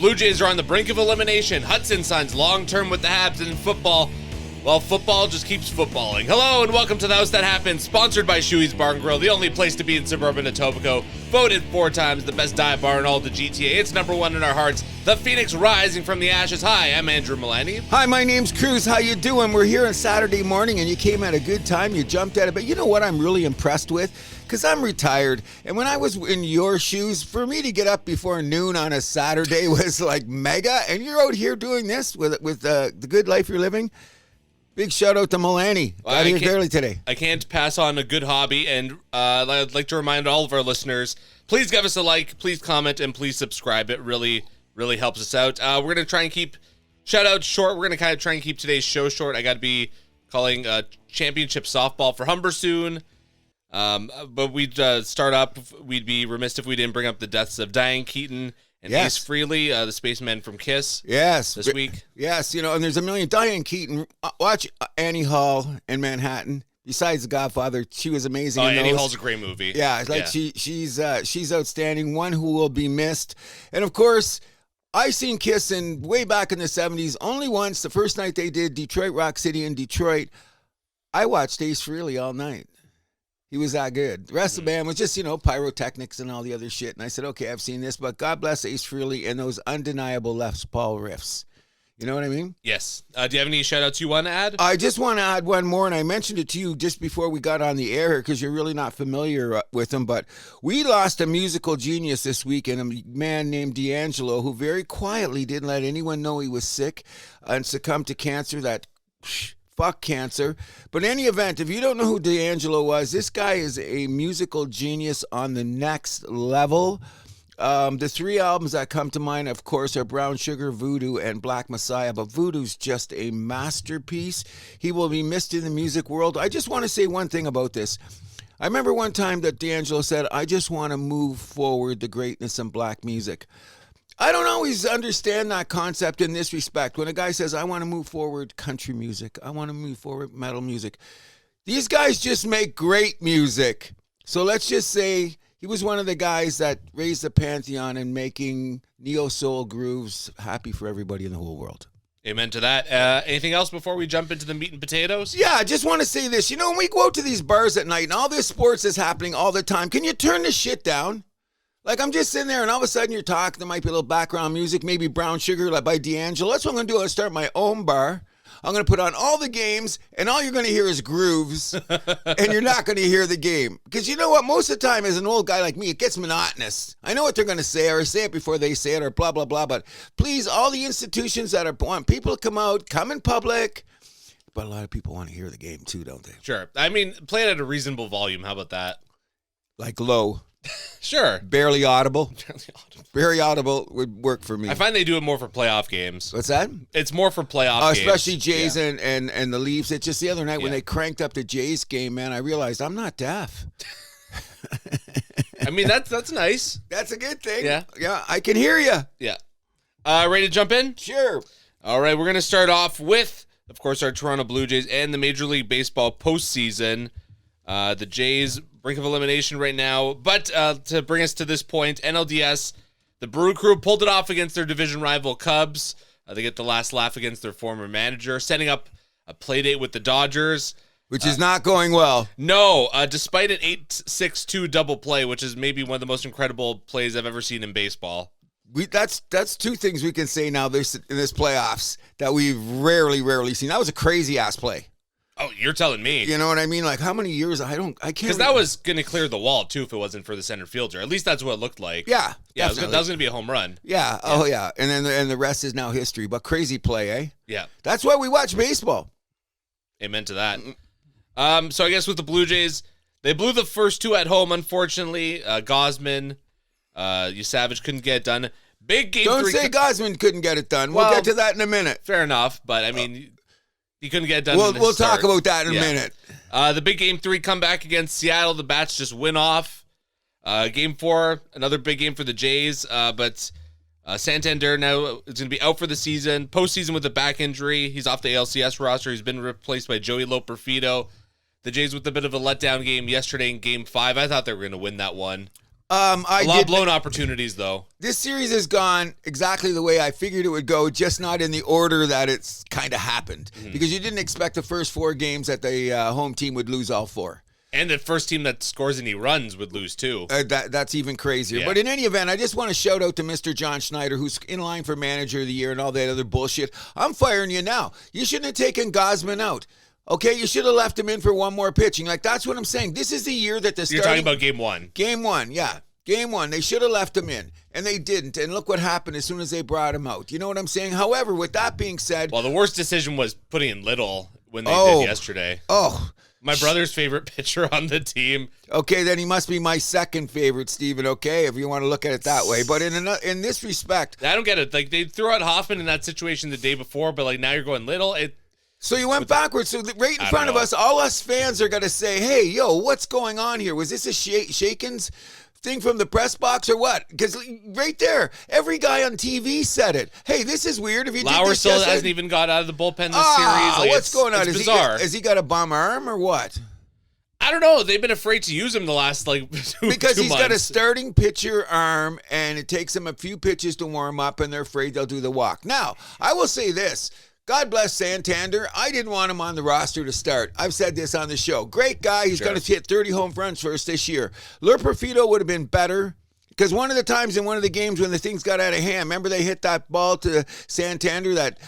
Blue Jays are on the brink of elimination. Hudson signs long-term with the Habs, and in football, well, football just keeps footballing. Hello and welcome to The House That Happened, sponsored by Shuey's Bar and Grill, the only place to be in suburban Etobicoke. Voted 4 times the best dive bar in all the GTA. It's number 1 in our hearts. The Phoenix rising from the ashes. Hi, I'm Andrew Milani. Hi, my name's Cruz. How you doing? We're here on Saturday morning, and you came at a good time. You jumped at it, but you know what I'm really impressed with? Because I'm retired, and when I was in your shoes, for me to get up before noon on a Saturday was like mega, and you're out here doing this with the good life you're living. Big shout out to Milani. Got here early today. I can't pass on a good hobby, and I'd like to remind all of our listeners, please give us a like, please comment, and please subscribe. It really, really helps us out. We're going to try and keep shout-outs short. We're going to kind of try and keep today's show short. I got to be calling championship softball for Humber soon. But we'd start up. We'd be remiss if we didn't bring up the deaths of Diane Keaton and Ace Frehley, the spaceman from Kiss. Yes. This week. Yes, you know, and there's a million. Diane Keaton, watch Annie Hall in Manhattan. Besides The Godfather, she was amazing. Oh, Annie Hall's a great movie. Yeah, like she's outstanding. One who will be missed. And of course, I seen Kiss way back in the 70s. Only once, the first night they did Detroit Rock City in Detroit. I watched Ace Frehley all night. He was that good. The rest of the band was just, pyrotechnics and all the other shit. And I said, okay, I've seen this, but God bless Ace Frehley and those undeniable Les Paul riffs. You know what I mean? Yes. Do you have any shout-outs you want to add? I just want to add one more, and I mentioned it to you just before we got on the air here because you're really not familiar with him, but we lost a musical genius this week and a man named D'Angelo who very quietly didn't let anyone know he was sick and succumbed to cancer. Fuck cancer. But in any event, if you don't know who D'Angelo was, this guy is a musical genius on the next level. The 3 albums that come to mind, of course, are Brown Sugar, Voodoo, and Black Messiah. But Voodoo's just a masterpiece. He will be missed in the music world. I just want to say one thing about this. I remember one time that D'Angelo said, I just want to move forward the greatness in black music. I don't always understand that concept in this respect. When a guy says, I want to move forward country music, I want to move forward metal music. These guys just make great music. So let's just say he was one of the guys that raised the pantheon in making neo-soul grooves happy for everybody in the whole world. Amen to that. Anything else before we jump into the meat and potatoes? Yeah, I just want to say this. When we go out to these bars at night and all this sports is happening all the time, can you turn this shit down? Like, I'm just sitting there, and all of a sudden you're talking. There might be a little background music, maybe Brown Sugar, like by D'Angelo. That's what I'm going to do. I'm going to start my own bar. I'm going to put on all the games, and all you're going to hear is grooves, and you're not going to hear the game. Because you know what? Most of the time, as an old guy like me, it gets monotonous. I know what they're going to say, or say it before they say it, or blah, blah, blah. But please, all the institutions that want people to come out, come in public. But a lot of people want to hear the game, too, don't they? Sure. I mean, play it at a reasonable volume. How about that? Like low. Sure. Barely audible. Very audible would work for me. I find they do it more for playoff games. What's that? It's more for playoff games. Especially Jays and the Leafs. It's just the other night when they cranked up the Jays game, man, I realized I'm not deaf. I mean, that's nice. That's a good thing. Yeah. Yeah, I can hear you. Yeah. Ready to jump in? Sure. All right, we're going to start off with, of course, our Toronto Blue Jays and the Major League Baseball postseason. The Jays, brink of elimination right now. But to bring us to this point, NLDS, the Brew Crew pulled it off against their division rival Cubs. They get the last laugh against their former manager, setting up a play date with the Dodgers. Which is not going well. No, despite an 8-6-2 double play, which is maybe one of the most incredible plays I've ever seen in baseball. That's 2 things we can say now in this playoffs that we've rarely seen. That was a crazy-ass play. Oh, you're telling me. You know what I mean? Like, how many years? I can't. Because that was going to clear the wall, too, if it wasn't for the center fielder. At least that's what it looked like. Yeah. Yeah, that was going to be a home run. Yeah. Oh, yeah. And then the rest is now history. But crazy play, eh? Yeah. That's why we watch baseball. Amen to that. So I guess with the Blue Jays, they blew the first 2 at home, unfortunately. Gosman, Savage couldn't get it done. Big game 3. Don't say Gosman couldn't get it done. We'll get to that in a minute. Fair enough. But, I mean... He couldn't get it done. We'll talk about that in a minute. The big game 3 comeback against Seattle. The Bats just win off. Game 4, another big game for the Jays. But Santander now is going to be out for the season. Postseason with a back injury. He's off the ALCS roster. He's been replaced by Joey Loperfido. The Jays with a bit of a letdown game yesterday in Game 5. I thought they were going to win that one. A lot of blown opportunities, though. This series has gone exactly the way I figured it would go, just not in the order that it's kind of happened. Because you didn't expect the first 4 games that the home team would lose all 4. And the first team that scores any runs would lose, too. That's even crazier. Yeah. But in any event, I just want to shout out to Mr. John Schneider, who's in line for Manager of the Year and all that other bullshit. I'm firing you now. You shouldn't have taken Gosman out. Okay, you should have left him in for one more pitching. Like, that's what I'm saying. This is the year that the You're talking about game 1. Game 1, yeah. Game 1. They should have left him in, and they didn't. And look what happened as soon as they brought him out. You know what I'm saying? However, with that being said... Well, the worst decision was putting in Little when they did yesterday. Oh. My brother's favorite pitcher on the team. Okay, then he must be my second favorite, Steven, okay, if you want to look at it that way. But in this respect... I don't get it. Like, they threw out Hoffman in that situation the day before, but, like, now you're going Little. So you went backwards. So right in front of us, all us fans are going to say, hey, yo, what's going on here? Was this a Shakens thing from the press box or what? Because right there, every guy on TV said it. Hey, this is weird. If you Lauer still hasn't even got out of the bullpen this series. Like, what's going on? It's bizarre. Has he got a bum arm or what? I don't know. They've been afraid to use him the last, like, because he's months. got a starting pitcher arm, and it takes him a few pitches to warm up, and they're afraid they'll do the walk. Now, I will say this. God bless Santander. I didn't want him on the roster to start. I've said this on the show. Great guy. He's going to hit 30 home runs for us this year. Lur Perfito would have been better because one of the times in one of the games when the things got out of hand, remember they hit that ball to Santander that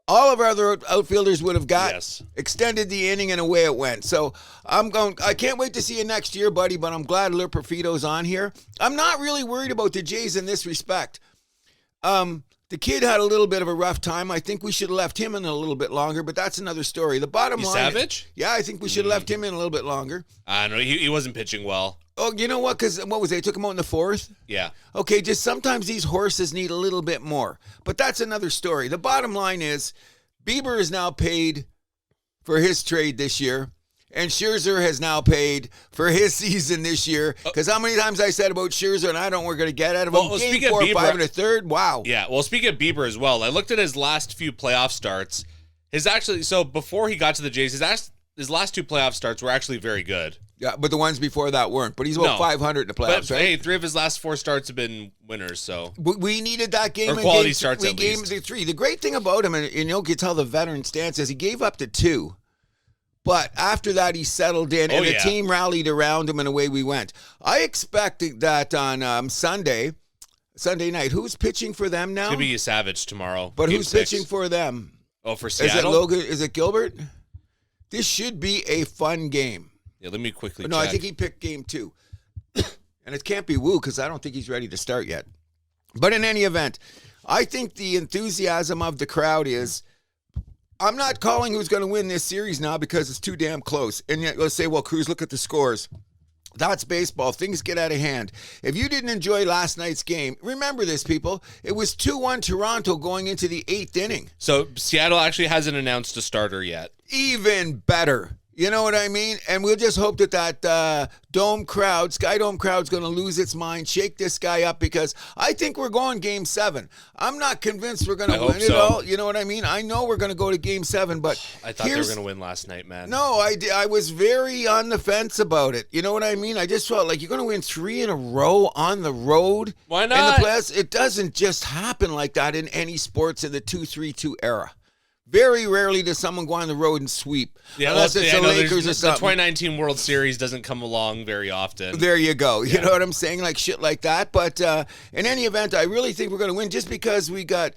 all of our other outfielders would have got, extended the inning, and away it went. So I can't wait to see you next year, buddy, but I'm glad Lur Perfito's on here. I'm not really worried about the Jays in this respect. The kid had a little bit of a rough time. I think we should have left him in a little bit longer, but that's another story. The bottom line... Savage? Yeah, I think we should have left him in a little bit longer. I don't know. He wasn't pitching well. Oh, you know what? Because what was they took him out in the 4th? Yeah. Okay, just sometimes these horses need a little bit more. But that's another story. The bottom line is Bieber is now paid for his trade this year. And Scherzer has now paid for his season this year. Because how many times I said about Scherzer, and I don't know we're going to get out of him. Game 4, Bieber, 5 1/3. Wow. Yeah, well, speaking of Bieber as well, I looked at his last few playoff starts. So before he got to the Jays, his last 2 playoff starts were actually very good. Yeah, but the ones before that weren't. But he's about 500 in the playoffs, right? Hey, 3 of his last 4 starts have been winners, so. We needed that game. Or quality starts at least. We gave him 3. The great thing about him, and you know, you can tell the veteran stance is he gave up to 2. But after that, he settled in, and the team rallied around him, and away we went. I expect that on Sunday night, who's pitching for them now? It's going to be Savage tomorrow. But who's pitching for them? Oh, for Seattle? Is it Logan? Is it Gilbert? This should be a fun game. Yeah, let me quickly check. No, I think he picked game 2. And it can't be Wu because I don't think he's ready to start yet. But in any event, I think the enthusiasm of the crowd is... I'm not calling who's going to win this series now because it's too damn close. And yet, let's say, well, Cruz, look at the scores. That's baseball. Things get out of hand. If you didn't enjoy last night's game, remember this, people. It was 2-1 Toronto going into the 8th inning. So Seattle actually hasn't announced a starter yet. Even better. You know what I mean? And we'll just hope that Sky Dome crowd's going to lose its mind, shake this guy up, because I think we're going Game 7. I'm not convinced we're going to win it all. You know what I mean? I know we're going to go to Game 7, but I thought they were going to win last night, man. No, I was very on the fence about it. You know what I mean? I just felt like you're going to win 3 in a row on the road. Why not? In the playoffs. It doesn't just happen like that in any sports in the 2-3-2 era. Very rarely does someone go on the road and sweep. Yeah, unless it's the Lakers or something. The 2019 World Series doesn't come along very often. There you go. You know what I'm saying? Like shit like that. But in any event, I really think we're going to win just because we got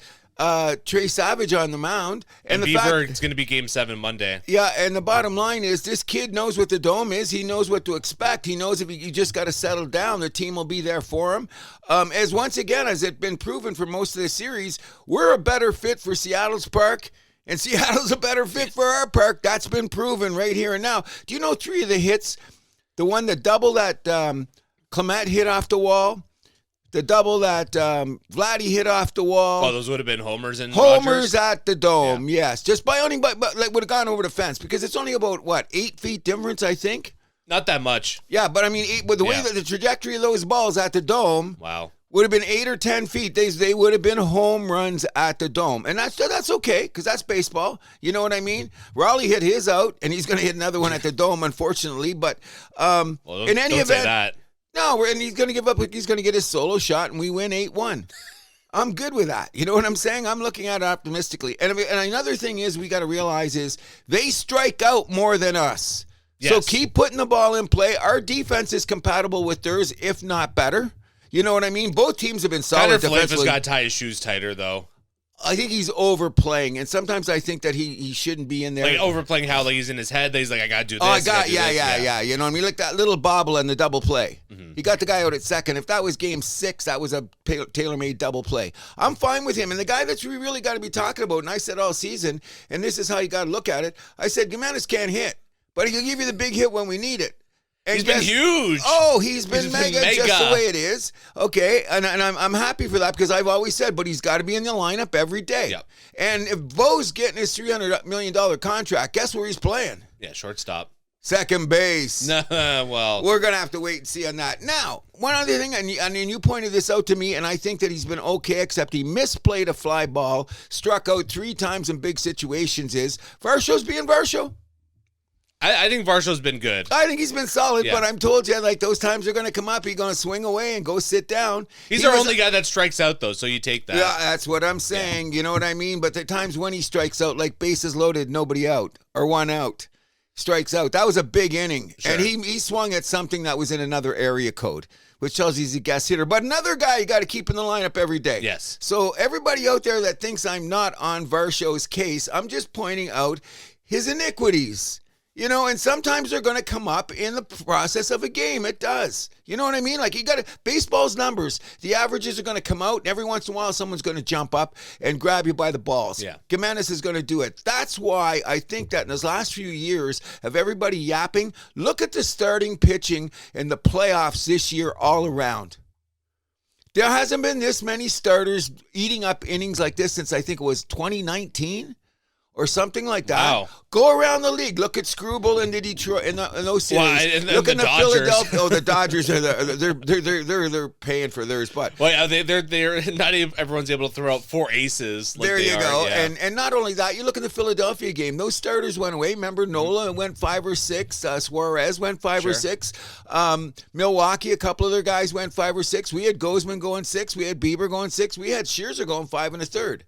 Trey Savage on the mound. And Bieber, it's going to be Game 7 Monday. Yeah, and the bottom line is this kid knows what the Dome is. He knows what to expect. He knows if you just got to settle down, the team will be there for him. As once again, as it's been proven for most of the series, we're a better fit for Seattle's park. And Seattle's a better fit for our park. That's been proven right here and now. Do you know 3 of the hits? The one, the double that Clement hit off the wall. The double that Vladdy hit off the wall. Oh, those would have been homers and Homers at the Dome, yes. Just by only, but like would have gone over the fence because it's only about, 8 feet difference, I think? Not that much. Yeah, but I mean, with the way that the trajectory of those balls at the Dome. Wow. Would have been 8 or 10 feet. They would have been home runs at the Dome. And that's okay, because that's baseball. You know what I mean? Raleigh hit his out, and he's going to hit another one at the Dome, unfortunately. But in any event, No, and he's going to give up. He's going to get his solo shot, and we win 8-1. I'm good with that. You know what I'm saying? I'm looking at it optimistically. And another thing is we got to realize is they strike out more than us. Yes. So keep putting the ball in play. Our defense is compatible with theirs, if not better. You know what I mean? Both teams have been solid defensively. Has got to tie his shoes tighter, though. I think he's overplaying, and sometimes I think that he shouldn't be in there. Like overplaying how he's in his head. That he's like, I got to do this. Yeah. You know what I mean? Like that little bobble and the double play. Mm-hmm. He got the guy out at second. If that was game 6, that was a tailor-made double play. I'm fine with him. And the guy that we really got to be talking about, and I said all season, and this is how you got to look at it, I said, Gimenez can't hit, but he'll give you the big hit when we need it. And he's been huge. Oh, he's been mega, just the way it is. Okay, and I'm happy for that because I've always said, but he's got to be in the lineup every day. Yep. And if Bo's getting his $300 million contract, guess where he's playing? Yeah, shortstop. Second base. Well, we're going to have to wait and see on that. Now, one other thing, and you pointed this out to me, and I think that he's been okay, except he misplayed a fly ball, struck out 3 times in big situations, is Varshaw's being Varshaw. I think Varshaw's been good. I think he's been solid, but I'm told you, like, those times are going to come up. He's going to swing away and go sit down. He's our only guy that strikes out, though, so you take that. Yeah, that's what I'm saying. Yeah. You know what I mean? But the times when he strikes out, like bases loaded, nobody out, or 1 out, strikes out. That was a big inning. Sure. And he swung at something that was in another area code, which tells you he's a guest hitter. But another guy you got to keep in the lineup every day. Yes. So everybody out there that thinks I'm not on Varshaw's case, I'm just pointing out his iniquities. You know, and sometimes they're going to come up in the process of a game. It does. You know what I mean? Like, you got to, baseball's numbers, the averages are going to come out, and every once in a while, someone's going to jump up and grab you by the balls. Yeah. Gimenez is going to do it. That's why I think that in those last few years of everybody yapping, look at the starting pitching in the playoffs this year all around. There hasn't been this many starters eating up innings like this since I think it was 2019. Or something like that. Wow. Go around the league. Look at Screwball in the Detroit in those series. Well, look at the Philadelphia. Oh, the Dodgers are they're paying for theirs, but well, yeah, they're not everyone's able to throw out 4 aces. Like there you go. Yeah. And not only that, you look at the Philadelphia game. Those starters went away. Remember, Nola went 5 or 6. Suarez went 5 or 6. Milwaukee, a couple of their guys went 5 or 6. We had Gozman going 6. We had Bieber going 6. We had Scherzer going 5 1/3.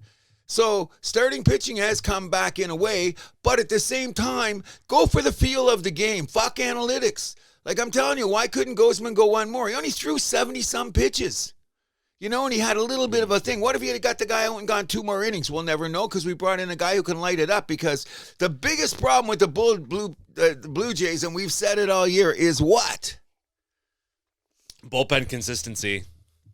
So starting pitching has come back in a way, but at the same time, go for the feel of the game. Fuck analytics. Like I'm telling you, why couldn't Gozman go 1 more? He only threw 70-some pitches. You know, and he had a little bit of a thing. What if he had got the guy out and gone 2 more innings? We'll never know because we brought in a guy who can light it up because the biggest problem with the Blue Jays, and we've said it all year, is what? Bullpen consistency.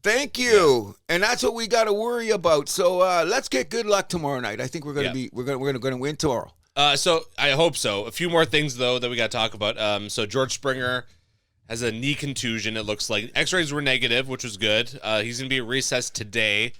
Thank you, and that's what we got to worry about. So let's get good luck tomorrow night. I think we're going to win tomorrow. So I hope so. A few more things though that we got to talk about. So George Springer has a knee contusion. It looks like X-rays were negative, which was good. He's going to be recessed today.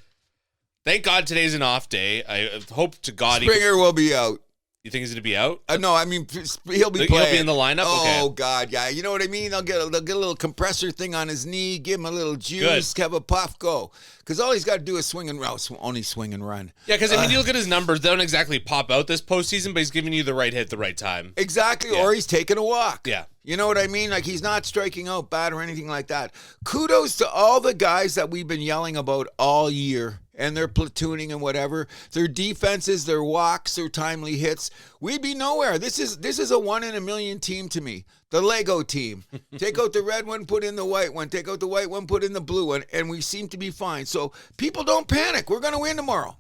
Thank God today's an off day. I hope to God Springer will be out. You think he's going to be out? No, I mean he'll be playing. He'll be in the lineup. Oh okay. God, yeah. You know what I mean? They'll get a little compressor thing on his knee, give him a little juice, have a puff, go. Because all he's got to do is swing and run. Only swing and run. Yeah, because I mean, you look at his numbers; they don't exactly pop out this postseason, but he's giving you the right hit, at the right time. Exactly, or he's taking a walk. Yeah. You know what I mean? Like he's not striking out bad or anything like that. Kudos to all the guys that we've been yelling about all year. And their platooning and whatever, their defenses, their walks, their timely hits, we'd be nowhere. This is a 1 in a million team to me. The Lego team. Take out the red one, put in the white one. Take out the white one, put in the blue one, and we seem to be fine. So people don't panic. We're going to win tomorrow.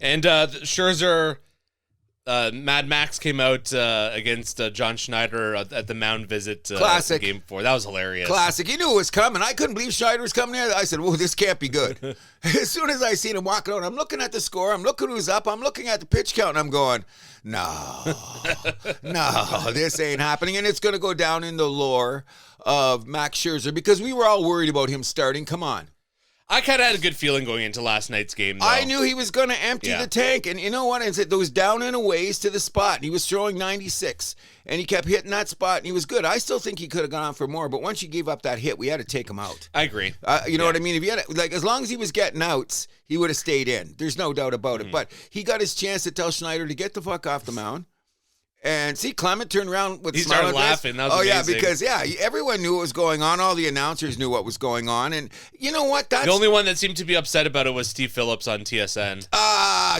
And Scherzer, Mad Max came out against John Schneider at the mound visit. Classic. Game 4. That was hilarious. Classic. He knew it was coming. I couldn't believe Schneider was coming there. I said, whoa, this can't be good. As soon as I seen him walking out, I'm looking at the score. I'm looking who's up. I'm looking at the pitch count, and I'm going, no, this ain't happening. And it's going to go down in the lore of Max Scherzer because we were all worried about him starting. Come on. I kind of had a good feeling going into last night's game, though. I knew he was going to empty the tank. And you know what? It was down and a ways to the spot. And he was throwing 96. And he kept hitting that spot, and he was good. I still think he could have gone on for more. But once you gave up that hit, we had to take him out. I agree. You know what I mean? If you had, like, as long as he was getting outs, he would have stayed in. There's no doubt about it. But he got his chance to tell Schneider to get the fuck off the mound. And see, Clement turned around with He a smile started on his face. laughing. That was yeah, amazing. because everyone knew what was going on. All the announcers knew what was going on, and you know what? That's The only one that seemed to be upset about it was Steve Phillips on TSN.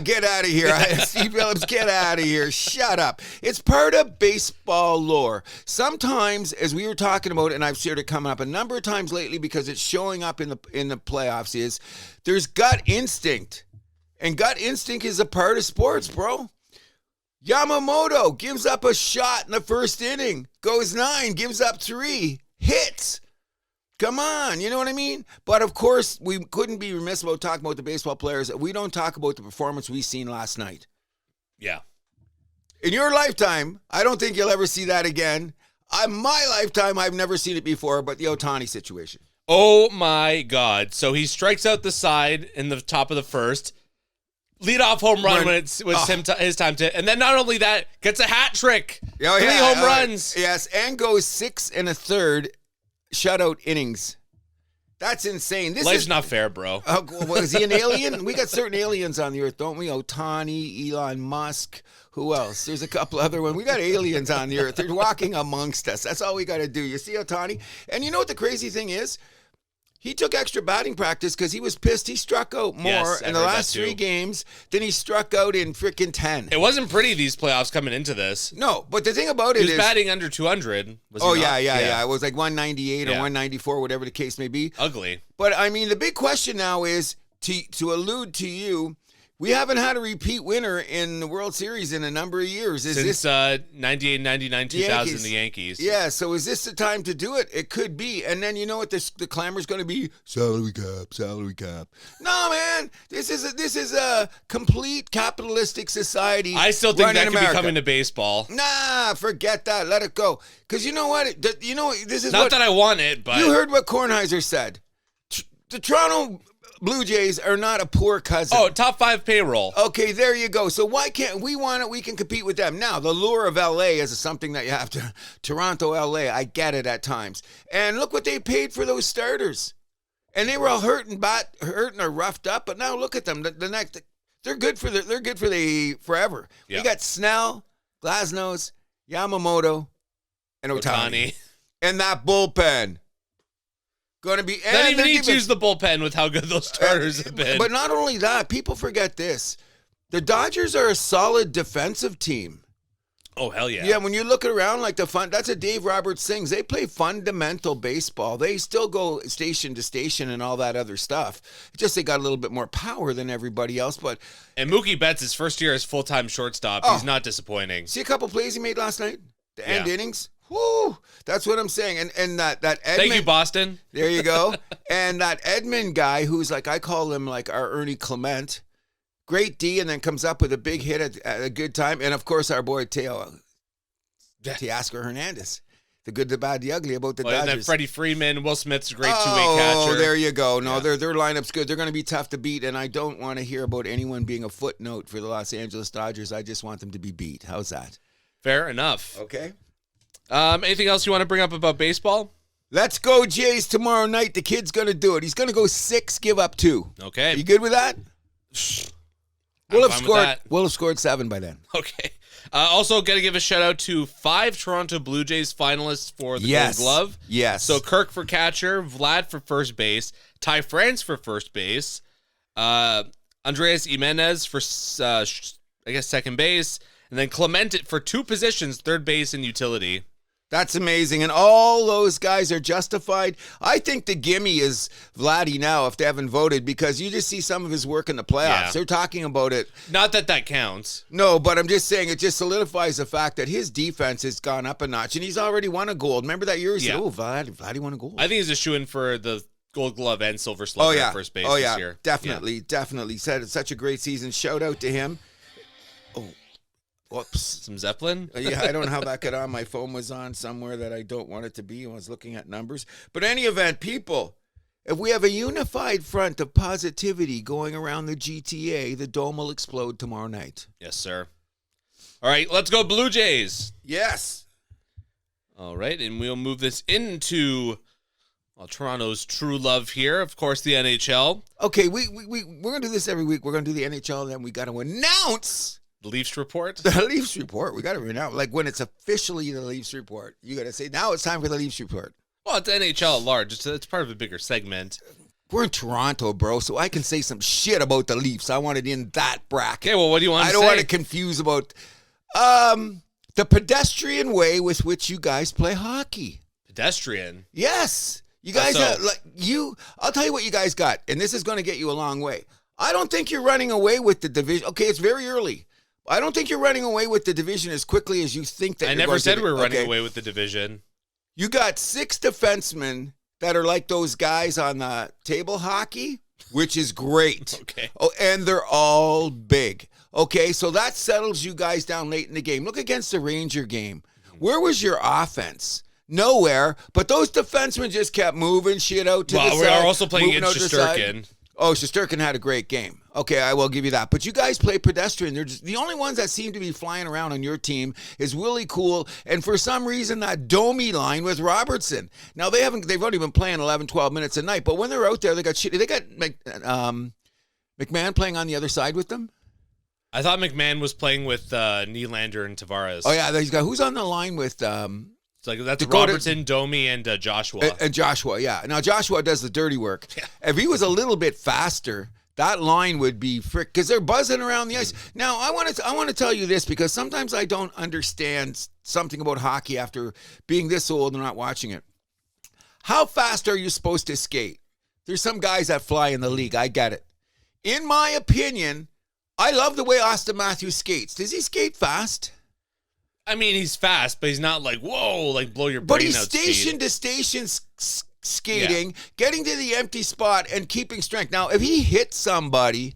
get out of here, Steve Phillips. Get out of here. Shut up. It's part of baseball lore. Sometimes, as we were talking about, and I've shared it coming up a number of times lately because it's showing up in the playoffs. Is there's gut instinct, and gut instinct is a part of sports, bro. Yamamoto gives up a shot in the first inning, goes 9, gives up 3, hits. Come on, you know what I mean? But of course, we couldn't be remiss about talking about the baseball players. We don't talk about the performance we seen last night. Yeah. In your lifetime, I don't think you'll ever see that again. In my lifetime, I've never seen it before, but the Ohtani situation. Oh my God. So he strikes out the side in the top of the first. Leadoff home run when it was his time to, and then not only that, gets a hat trick. 3 home runs. Yes, and goes 6 1/3 shutout innings. That's insane. Life's not fair, bro. Is he an alien? We got certain aliens on the earth, don't we? Ohtani, Elon Musk. Who else? There's a couple other ones. We got aliens on the earth. They're walking amongst us. That's all we got to do. You see Ohtani? And you know what the crazy thing is? He took extra batting practice because he was pissed. He struck out more in the last 3 games than he struck out in freaking 10. It wasn't pretty, these playoffs coming into this. No, but the thing about it is... He was batting under 200. Yeah. It was like 198 or 194, whatever the case may be. Ugly. But, I mean, the big question now is, to allude to you, we haven't had a repeat winner in the World Series in a number of years. Since 98, 99, 2000, the Yankees. Yeah, so is this the time to do it? It could be. And then you know what the clamor's going to be? Salary cap. No, man. This is a complete capitalistic society. I still think that could America. be coming to baseball. Nah, forget that. Let it go. Because you know what? This is not that I want it, but... You heard what Kornheiser said. The Toronto Blue Jays are not a poor cousin. Oh, top 5 payroll. Okay, there you go. So why can't we want it? We can compete with them. Now, the lure of LA is something that you have to. Toronto, LA, I get it at times. And look what they paid for those starters. And they were all hurting or roughed up. But now look at them. They're good for forever. Yeah. We got Snell, Glasnow, Yamamoto, and Ohtani. And that bullpen. Going to be... They don't even need to use the bullpen with how good those starters have been. But not only that, people forget this. The Dodgers are a solid defensive team. Oh, hell yeah. Yeah, when you look around like that's a Dave Roberts sings. They play fundamental baseball. They still go station to station and all that other stuff. Just they got a little bit more power than everybody else. And Mookie Betts, his first year as full-time shortstop, he's not disappointing. See a couple plays he made last night? The end innings? Woo! That's what I'm saying. And that Edmund... Thank you, Boston. There you go. And that Edmund guy who's like, I call him like our Ernie Clement. Great D, and then comes up with a big hit at a good time. And, of course, our boy Teoscar Hernandez. The good, the bad, the ugly about the Dodgers. And then Freddie Freeman, Will Smith's a great two-way catcher. Oh, there you go. No, their lineup's good. They're going to be tough to beat, and I don't want to hear about anyone being a footnote for the Los Angeles Dodgers. I just want them to be beat. How's that? Fair enough. Okay. Anything else you want to bring up about baseball? Let's go, Jays, tomorrow night. The kid's going to do it. He's going to go 6, give up 2. Okay. You good with that? We'll have scored 7 by then. Okay. Also, got to give a shout out to 5 Toronto Blue Jays finalists for the Gold Glove. Yes. So Kirk for catcher, Vlad for first base, Ty France for first base, Andreas Jimenez for second base, and then Clement for 2 positions, third base and utility. That's amazing. And all those guys are justified. I think the gimme is Vladdy now if they haven't voted because you just see some of his work in the playoffs. Yeah. They're talking about it. Not that counts. No, but I'm just saying it just solidifies the fact that his defense has gone up a notch and he's already won a gold. Remember that year he said, Vladdy won a gold. I think he's a shoo-in for the Gold Glove and Silver Slugger at first base this year. Definitely. Said it's such a great season. Shout out to him. Oh. Whoops. Some Zeppelin? Yeah, I don't know how that got on. My phone was on somewhere that I don't want it to be. I was looking at numbers. But in any event, people, if we have a unified front of positivity going around the GTA, the dome will explode tomorrow night. Yes, sir. All right, let's go Blue Jays. Yes. All right, and we'll move this into Toronto's true love here. Of course, the NHL. Okay, we're going to do this every week. We're going to do the NHL, and then we got to announce The Leafs report? The Leafs report. We got to read out. Like when it's officially the Leafs report, you got to say, now it's time for the Leafs report. Well, it's NHL at large. It's part of a bigger segment. We're in Toronto, bro, so I can say some shit about the Leafs. I want it in that bracket. Okay, well, what do you want to say? I don't want to confuse about the pedestrian way with which you guys play hockey. Pedestrian? Yes. You guys, I'll tell you what you guys got, and this is going to get you a long way. I don't think you're running away with the division. Okay, it's very early. I don't think you're running away with the division as quickly as you think that I never said we were running away with the division. You got 6 defensemen that are like those guys on the table hockey, which is great. Okay. Oh, and they're all big. Okay, so that settles you guys down late in the game. Look against the Ranger game. Where was your offense? Nowhere, but those defensemen just kept moving shit out to the side. We are also playing against Shesterkin. Oh, Shesterkin had a great game. Okay, I will give you that. But you guys play pedestrian. They're just, the only ones that seem to be flying around on your team is Willie Cool, and for some reason that Domi line with Robertson. Now they've only been playing 11, 12 minutes a night, but when they're out there, they got McMahon playing on the other side with them. I thought McMahon was playing with Nylander and Tavares. Oh yeah, he's got who's on the line with It's like that's Robertson, Domi, and Joshua. And Joshua, yeah. Now Joshua does the dirty work. Yeah. If he was a little bit faster, that line would be because they're buzzing around the ice. Now I want to tell you this because sometimes I don't understand something about hockey after being this old and not watching it. How fast are you supposed to skate? There's some guys that fly in the league. I get it. In my opinion, I love the way Austin Matthews skates. Does he skate fast? I mean, he's fast, but he's not like, whoa, like blow your brain out. But he's station to station skating, getting to the empty spot and keeping strength. Now, if he hit somebody,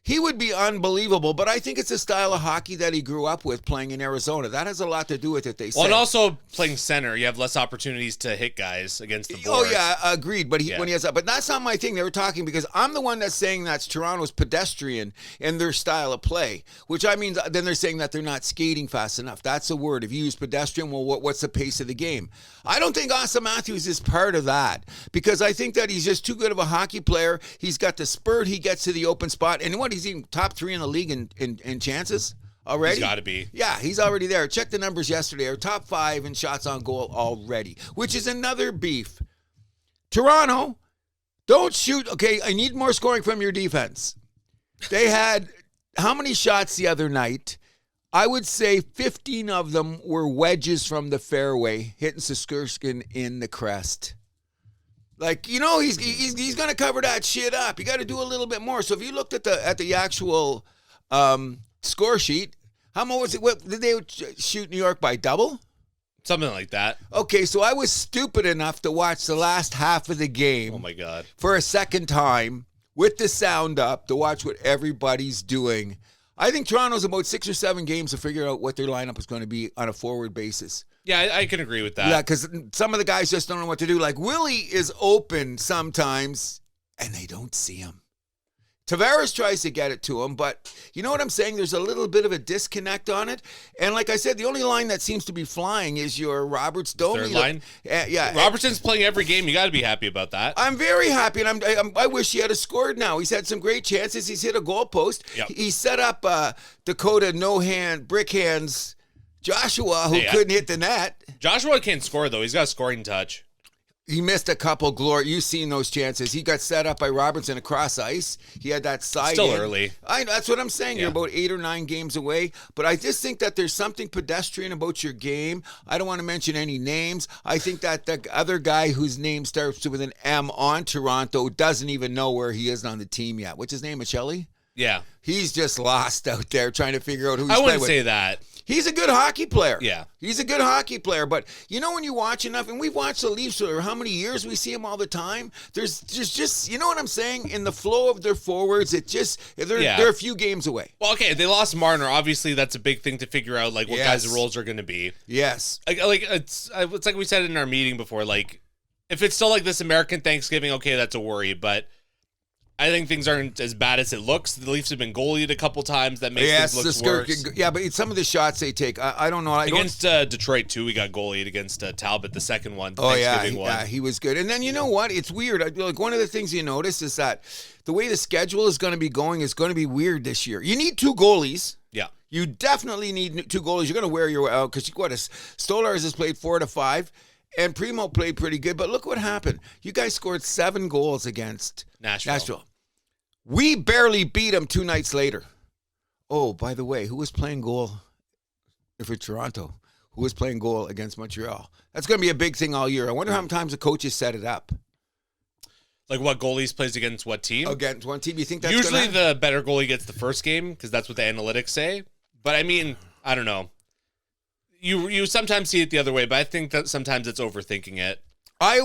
he would be unbelievable, but I think it's a style of hockey that he grew up with playing in Arizona. That has a lot to do with it, they say. Well, and also playing center, you have less opportunities to hit guys against the boards. Oh, yeah, agreed. But when he has that. But that's not my thing. They were talking because I'm the one that's saying that's Toronto's pedestrian in their style of play, which I mean, then they're saying that they're not skating fast enough. That's a word. If you use pedestrian, well, what's the pace of the game? I don't think Austin Matthews is part of that because I think that he's just too good of a hockey player. He's got the spurt. He gets to the open spot. And what, he's even top 3 in the league in chances already? He's got to be. Yeah, he's already there. Check the numbers yesterday. Our top 5 in shots on goal already, which is another beef. Toronto, don't shoot. Okay, I need more scoring from your defense. They had how many shots the other night? I would say 15 of them were wedges from the fairway, hitting Sikorskin in the crest. Like, you know, he's going to cover that shit up. You got to do a little bit more. So if you looked at the actual score sheet, how much was it? What did they shoot New York by? Double? Something like that. Okay, so I was stupid enough to watch the last half of the game. Oh my God. For a second time with the sound up to watch what everybody's doing. I think Toronto's about 6 or 7 games to figure out what their lineup is going to be on a forward basis. Yeah, I can agree with that. Yeah, because some of the guys just don't know what to do. Like, Willie is open sometimes, and they don't see him. Tavares tries to get it to him, but you know what I'm saying? There's a little bit of a disconnect on it. And like I said, the only line that seems to be flying is your Roberts Domi. Third line? Yeah. Robertson's playing every game. You got to be happy about that. I'm very happy, and I wish he had scored now. He's had some great chances. He's hit a goal post. Yep. He set up Dakota brick hands Joshua, who couldn't hit the net. Joshua can't score, though. He's got a scoring touch. He missed a couple glory. You've seen those chances. He got set up by Robertson across ice. He had that side. Still early. That's what I'm saying. Yeah. You're about 8 or 9 games away. But I just think that there's something pedestrian about your game. I don't want to mention any names. I think that the other guy whose name starts with an M on Toronto doesn't even know where he is on the team yet. What's his name, Michelli? Yeah. He's just lost out there trying to figure out who he's I playing wouldn't with. say that. He's a good hockey player. Yeah. He's a good hockey player. But you know when you watch enough, and we've watched the Leafs for how many years we see them all the time, there's just, you know what I'm saying? In the flow of their forwards, they're a few games away. Well, okay, they lost Marner. Obviously, that's a big thing to figure out, like, what guys' roles are going to be. Yes. Like it's like we said in our meeting before, like, if it's still like this American Thanksgiving, okay, that's a worry, but I think things aren't as bad as it looks. The Leafs have been goalied a couple times. That makes things look worse. Yeah, but some of the shots they take, I don't know. Against Detroit, too, we got goalied against Talbot, the second one. Oh, yeah, he was good. And then you know what? It's weird. Like, one of the things you notice is that the way the schedule is going to be going is going to be weird this year. You need 2 goalies. Yeah. You definitely need 2 goalies. You're going to wear your out because Stolarz has played 4 to 5, and Primo played pretty good. But look what happened. You guys scored 7 goals against Nashville. We barely beat them 2 nights later. Oh, by the way, who was playing goal for Toronto? Who was playing goal against Montreal? That's going to be a big thing all year. I wonder how many times the coaches set it up. Like what goalies plays against what team? Against one team. You think that's usually the better goalie gets the first game because that's what the analytics say. But I mean, I don't know. You sometimes see it the other way, but I think that sometimes it's overthinking it. I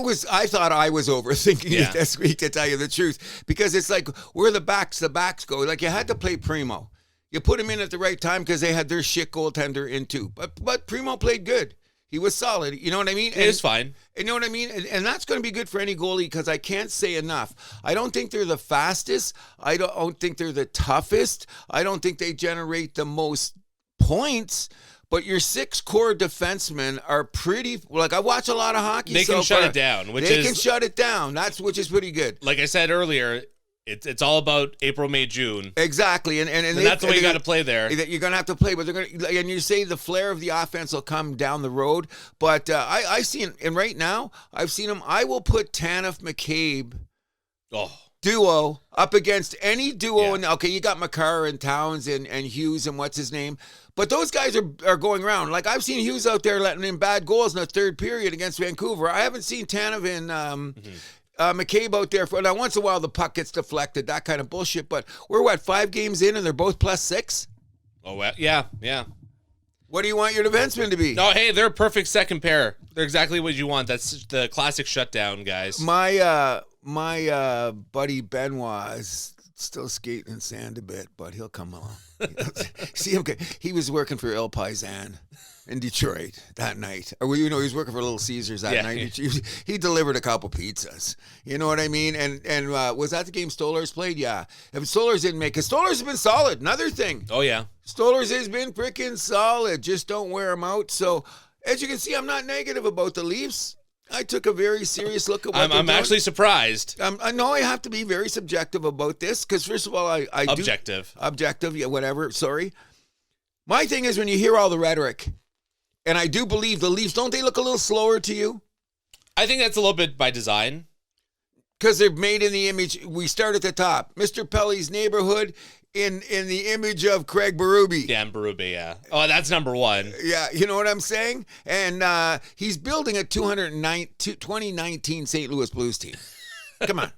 thought I was overthinking it this week, to tell you the truth, because it's like where the backs go. Like you had to play Primo. You put him in at the right time because they had their shit goaltender in too. But Primo played good. He was solid. You know what I mean? It is fine. You know what I mean? And that's going to be good for any goalie because I can't say enough. I don't think they're the fastest. I don't think they're the toughest. I don't think they generate the most points. But your 6 core defensemen are pretty. Like I watch a lot of hockey. They can shut it down. They can shut it down. Which is pretty good. Like I said earlier, it's all about April, May, June. Exactly, and that's the way you got to play there. You're going to have to play, but they're going to. And you say the flair of the offense will come down the road, but I see, and right now I've seen them. I will put Tanev McCabe. Duo up against any duo. Yeah. And okay, you got Makar and Towns and Hughes and what's his name. But those guys are going around. Like I've seen Hughes out there letting in bad goals in the third period against Vancouver. I haven't seen Tanev and McCabe out there for now. Once in a while the puck gets deflected, that kind of bullshit. But we're 5 games in and they're both +6? Oh well, yeah. What do you want your defensemen to be? No, hey, they're a perfect second pair. They're exactly what you want. That's the classic shutdown, guys. My buddy Benoit is still skating in sand a bit, but he'll come along. See him? He was working for Il Paisan in Detroit that night. Or he was working for Little Caesars that night. He delivered a couple pizzas. You know what I mean? And was that the game Stolarz played? Yeah. If Stolarz didn't make it, Stolarz has been solid. Another thing. Oh yeah. Stolarz has been freaking solid. Just don't wear him out. So as you can see, I'm not negative about the Leafs. I took a very serious look at what I'm actually surprised. I know I have to be very subjective about this because, first of all, I objective, yeah, whatever. Sorry. My thing is when you hear all the rhetoric, and I do believe the Leafs, don't they look a little slower to you? I think that's a little bit by design. Because they're made in the image. We start at the top. Mr. Pelly's neighborhood in the image of Craig Berube. Dan Berube, yeah. Oh, that's number 1. Yeah, you know what I'm saying? And he's building a 2019 St. Louis Blues team. Come on.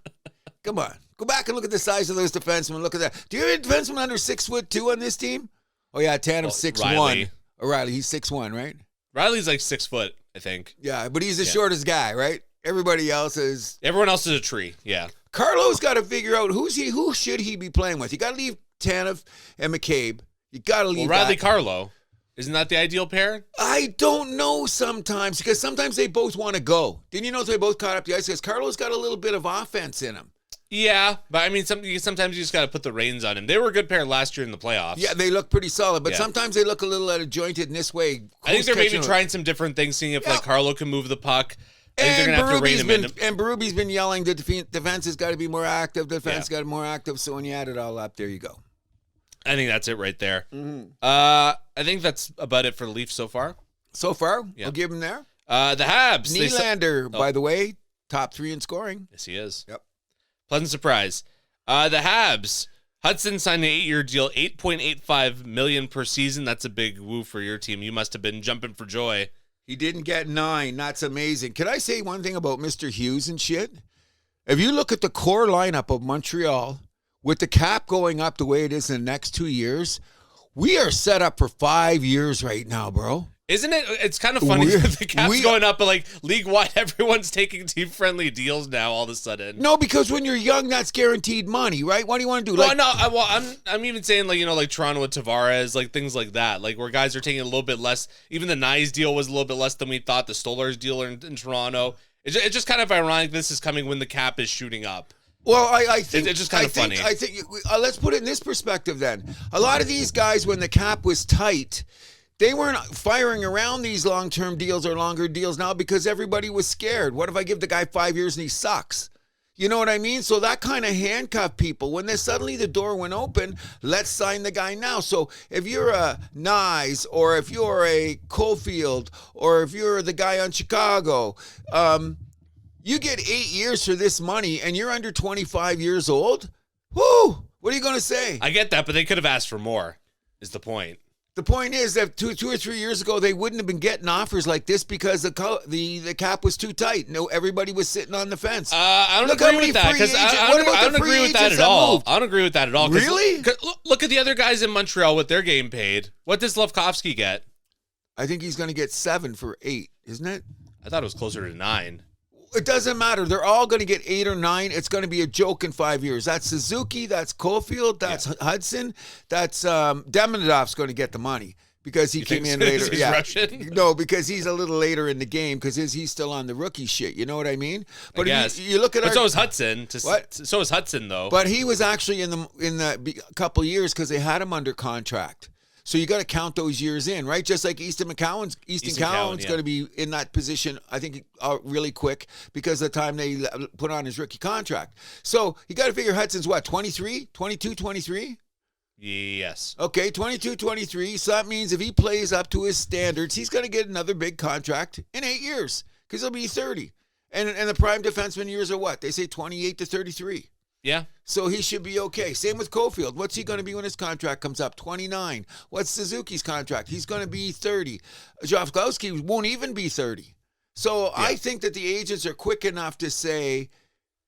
Go back and look at the size of those defensemen. Look at that. Do you have a defenseman under 6'2" on this team? Oh, yeah, Tanev's 6'1". Riley, he's 6'1", right? Riley's like 6 foot, I think. Yeah, but he's the shortest guy, right? Everyone else is a tree. Yeah. Carlo's got to figure out who should he be playing with. You got to leave Tanev and McCabe. You got to leave Riley Carlo. Isn't that the ideal pair? I don't know sometimes because sometimes they both want to go. Didn't you know they both caught up the ice? Because Carlo's got a little bit of offense in him. Yeah, but I mean, sometimes you just got to put the reins on him. They were a good pair last year in the playoffs. Yeah, they look pretty solid, but sometimes they look a little disjointed in this way. I think they're maybe trying some different things, seeing if like Carlo can move the puck. I think they're going to have to rein him in. And Berube's been yelling the defense has got to be more active. Defense got to be more active. So when you add it all up, there you go. I think that's it right there. Mm-hmm. I think that's about it for the Leafs so far. So far? Yeah. I'll give them there. The Habs. Nylander, by the way, top 3 in scoring. Yes, he is. Yep. Pleasant surprise. The Habs. Hudson signed an 8-year deal, $8.85 million per season. That's a big woo for your team. You must have been jumping for joy. He didn't get 9. That's amazing. Can I say one thing about Mr. Hughes and shit? If you look at the core lineup of Montreal, with the cap going up the way it is in the next 2 years, we are set up for 5 years right now, bro. Isn't it? It's kind of funny that the cap's going up, but like league-wide, everyone's taking team-friendly deals now all of a sudden. No, because when you're young, that's guaranteed money, right? What do you want to do? Well, I'm even saying like Toronto with Tavares, like things like that, like where guys are taking a little bit less. Even the Nyes deal was a little bit less than we thought. The Stolarz deal in Toronto. It's just kind of ironic. This is coming when the cap is shooting up. Well, I think it's just kind of funny. I think let's put it in this perspective then. A lot of these guys, when the cap was tight, they weren't firing around these long-term deals or longer deals now because everybody was scared. What if I give the guy 5 years and he sucks? You know what I mean? So that kind of handcuffed people. When suddenly the door went open, let's sign the guy now. So if you're a Nyes, or if you're a Caulfield, or if you're the guy on Chicago, you get 8 years for this money and you're under 25 years old. Whoo! What are you going to say? I get that, but they could have asked for more, is the point. The point is that two or 3 years ago, they wouldn't have been getting offers like this because the cap was too tight. No, everybody was sitting on the fence. I don't agree with that, because I don't agree with that at all. I don't agree with that at all. Really? Look at the other guys in Montreal, what they're getting paid. What does Slafkovsky get? I think he's going to get 7 for 8, isn't it? I thought it was closer to 9. It doesn't matter. They're all going to get 8 or 9. It's going to be a joke in 5 years. That's Suzuki. That's Caulfield. That's Hudson. That's Demidov's going to get the money because he came in later. He's Russian? No, because he's a little later in the game because he's still on the rookie shit. You know what I mean? But you look at so is Hudson. What? So is Hudson though. But he was actually in the couple years because they had him under contract. So you got to count those years in, right? Just like Easton Cowan's going to be in that position, I think, really quick because of the time they put on his rookie contract. So you got to figure Hudson's what, 23, 22, 23? Yes. Okay, 22, 23. So that means if he plays up to his standards, he's going to get another big contract in 8 years because he'll be 30. And the prime defenseman years are what? They say 28 to 33. Yeah. So he should be okay. Same with Caulfield. What's he going to be when his contract comes up? 29. What's Suzuki's contract? He's going to be 30. Slafkovsky won't even be 30. So yeah. I think that the agents are quick enough to say,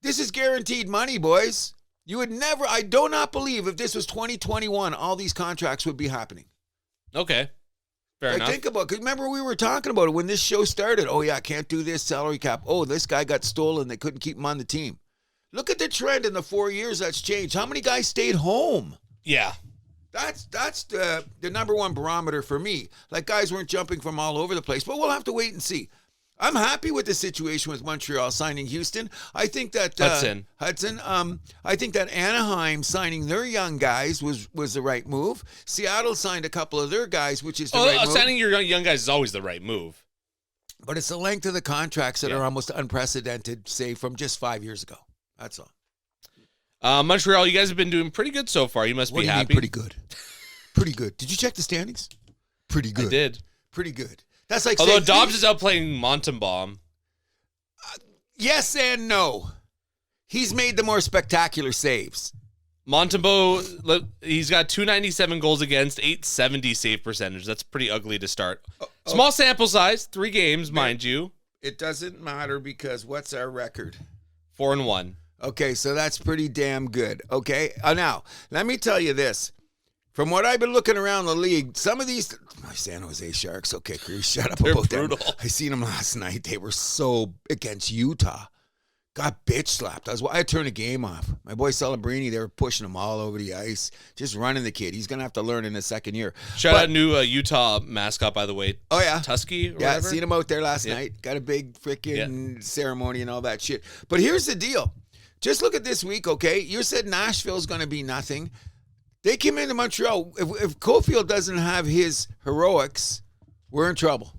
this is guaranteed money, boys. You would never, I do not believe if this was 2021, all these contracts would be happening. Okay. Fair enough. Think about it. 'Cause remember we were talking about it when this show started. Oh, yeah, can't do this salary cap. Oh, this guy got stolen. They couldn't keep him on the team. Look at the trend in the 4 years that's changed. How many guys stayed home? Yeah. That's the number one barometer for me. Like, guys weren't jumping from all over the place, but we'll have to wait and see. I'm happy with the situation with Montreal signing Houston. I think that Hudson. I think that Anaheim signing their young guys was the right move. Seattle signed a couple of their guys, which is the right move. Signing your young guys is always the right move. But it's the length of the contracts that are almost unprecedented, say, from just 5 years ago. That's all. Montreal, you guys have been doing pretty good so far. You must be happy. Pretty good. Pretty good. Did you check the standings? Pretty good. I did. Pretty good. That's like although Dobbs is out playing Montembaum. Yes and no. He's made the more spectacular saves. Montembaum, he's got 297 goals against, 870 save percentage. That's pretty ugly to start. Small sample size, 3 games, mind you. It doesn't matter because what's our record? 4-1. Okay, so that's pretty damn good. Okay, now let me tell you this: from what I've been looking around the league, some of these my San Jose Sharks. Okay, Cruz, shut up about brutal. them. I seen them last night. They were so against Utah. Got bitch slapped. I turned the game off. My boy Celebrini, they were pushing him all over the ice, just running the kid. He's gonna have to learn in his second year. Shout out new Utah mascot, by the way. Oh yeah, Tusky. Or yeah, whatever. Seen him out there last night. Got a big freaking ceremony and all that shit. But here's the deal. Just look at this week, okay? You said Nashville's going to be nothing. They came into Montreal. If Caulfield doesn't have his heroics, we're in trouble.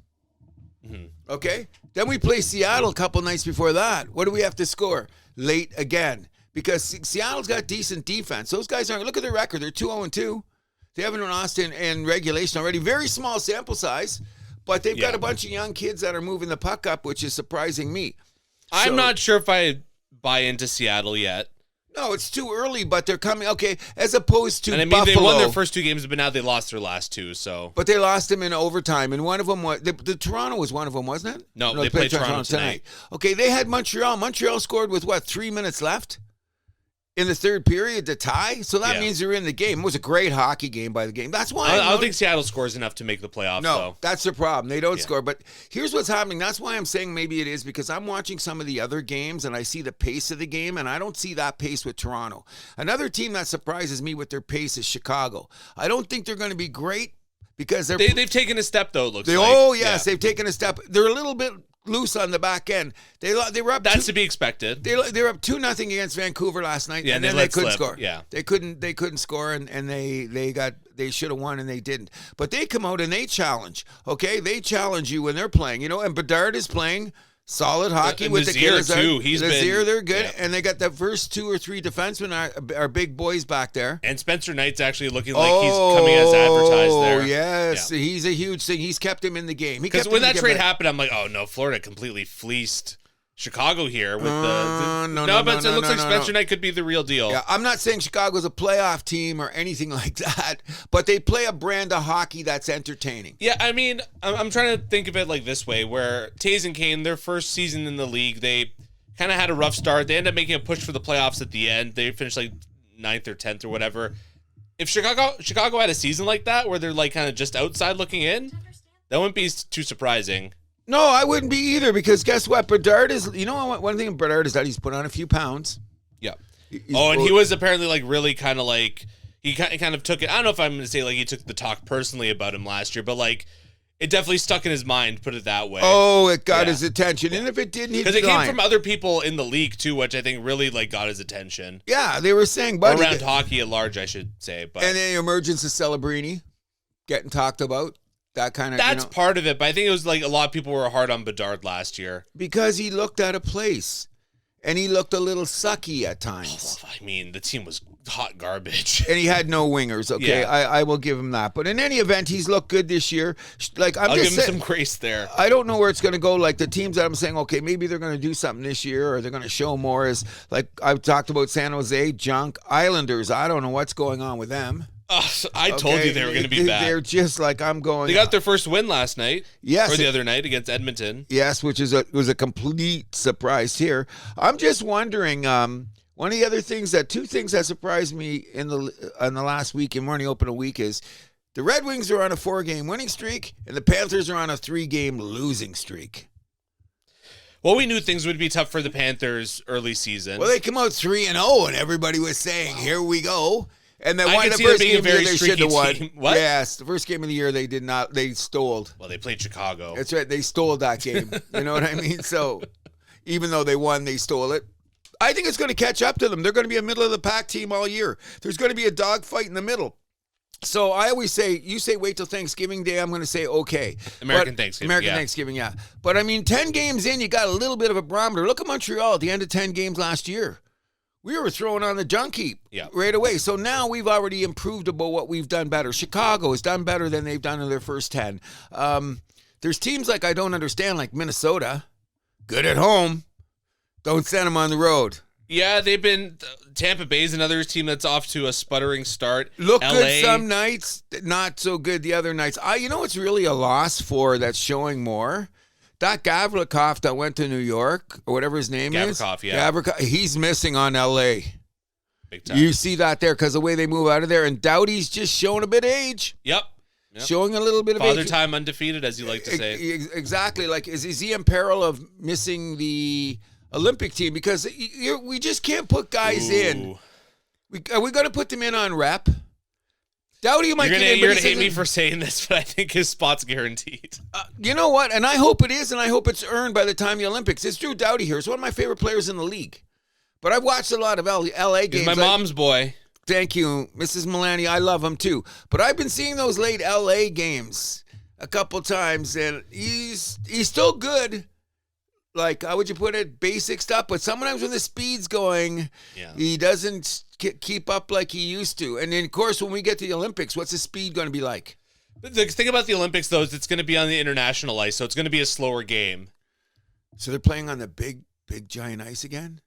Mm-hmm. Okay? Then we play Seattle a couple nights before that. What do we have to score? Late again. Because Seattle's got decent defense. Those guys aren't. Look at their record. They're 2-2. They haven't lost in regulation already. Very small sample size. But they've got a bunch of young kids that are moving the puck up, which is surprising me. I'm not sure if I buy into Seattle yet. No, it's too early, but they're coming. Okay, as opposed to and I mean, Buffalo. They won their first 2 games, but now they lost their last 2. So, but they lost them in overtime, and one of them was the Toronto was one of them, wasn't it? No, they played Toronto tonight. Okay, they had Montreal. Montreal scored with 3 minutes left in the third period to tie. So that means they're in the game. It was a great hockey game by the game. That's why I don't think Seattle scores enough to make the playoffs. No, though. That's the problem. They don't score. But here's what's happening. That's why I'm saying maybe it is, because I'm watching some of the other games and I see the pace of the game, and I don't see that pace with Toronto. Another team that surprises me with their pace is Chicago. I don't think they're going to be great because they've taken a step, though, it looks like. Oh, yes, they've taken a step. They're a little bit loose on the back end. They were up. That's to be expected. They were up 2-0 against Vancouver last night, and then they couldn't score. Yeah, they couldn't score, and they should have won, and they didn't. But they come out and they challenge. Okay, they challenge you when they're playing. And Bedard is playing Solid hockey And with the Nazir, kids. too. He's Nazir, been- they're good. yeah. And they got the first 2 or 3 defensemen are big boys back there. And Spencer Knight's actually looking like he's coming as advertised there. Oh, yes. Yeah. He's a huge thing. He's kept him in the game. Because when that trade happened, I'm like, oh, no, Florida completely fleeced Chicago here with no, but it looks like Spencer Knight could be the real deal. Yeah, I'm not saying Chicago's a playoff team or anything like that, but they play a brand of hockey that's entertaining. Yeah, I mean, I'm trying to think of it like this way, where Taze and Kane, their first season in the league, they kind of had a rough start. They ended up making a push for the playoffs at the end. They finished like 9th or 10th or whatever. If Chicago had a season like that, where they're like kind of just outside looking in, that wouldn't be too surprising. No, I wouldn't be either, because guess what? Bedard is, one thing of Bedard is that he's put on a few pounds. Yeah. And he was apparently like really kind of like, he kind of took it. I don't know if I'm going to say like he took the talk personally about him last year, but like it definitely stuck in his mind, put it that way. Oh, it got his attention. And if it didn't, he'd because it came from other people in the league too, which I think really like got his attention. Yeah, they were saying, buddy. Around hockey at large, I should say. But and the emergence of Celebrini getting talked about. That kind of that's part of it, but I think it was like a lot of people were hard on Bedard last year because he looked out of place, and he looked a little sucky at times. I mean, the team was hot garbage, and he had no wingers. Okay, Yeah. I will give him that. But in any event, he's looked good this year. Like I'll give him some grace there. I don't know where it's going to go. Like the teams that I'm saying, okay, maybe they're going to do something this year, or they're going to show more. Is like I've talked about San Jose, junk Islanders. I don't know what's going on with them. I told you they were going to be bad. They're just like I'm going. They got their first win last night. Yes, or the other night against Edmonton. Yes, which was a complete surprise here. I'm just wondering. One of the other things two things that surprised me in the last week, and we're only open a week, is the Red Wings are on a 4-game winning streak, and the Panthers are on a 3-game losing streak. Well, we knew things would be tough for the Panthers early season. Well, they come out 3-0, and everybody was saying, "Here we go." And then one of the see them first being a game of the very year they should have won. streaky team. What? Yes, the first game of the year they did not. They stole. Well, they played Chicago. That's right. They stole that game. You know what I mean? So even though they won, they stole it. I think it's going to catch up to them. They're going to be a middle-of-the-pack team all year. There's going to be a dogfight in the middle. So I always say, you say wait till Thanksgiving Day, I'm going to say okay. American Thanksgiving, yeah. But I mean, 10 games in, you got a little bit of a barometer. Look at Montreal at the end of 10 games last year. We were throwing on the junk heap right away. So now we've already improved about what we've done better. Chicago has done better than they've done in their first 10. There's teams like I don't understand, like Minnesota. Good at home. Don't send them on the road. Yeah, they've been. Tampa Bay's another team that's off to a sputtering start. Look LA, good some nights, not so good the other nights. You know what's really a loss for that's showing more? That Gavrikov that went to New York, or whatever his name is. Gavrikov, he's missing on L.A. Big time. You see that there because the way they move out of there. And Doughty's just showing a bit of age. Yep. Showing a little bit of Father age. time undefeated, as you like to say. Exactly. Like, is he in peril of missing the Olympic team? Because we just can't put guys in. Are we going to put them in on rep? Doughty might get in. You're going to hate me for saying this, but I think his spot's guaranteed. You know what? And I hope it is, and I hope it's earned by the time the Olympics. It's Drew Doughty here. He's one of my favorite players in the league. But I've watched a lot of L.A. games. He's my mom's boy. Thank you, Mrs. Milani. I love him too. But I've been seeing those late L.A. games a couple times, and he's still good. Like, how would you put it? Basic stuff. But sometimes when the speed's going, he doesn't keep up like he used to. And then, of course, when we get to the Olympics, what's the speed going to be like? The thing about the Olympics, though, is it's going to be on the international ice, so it's going to be a slower game. So they're playing on the big giant ice again?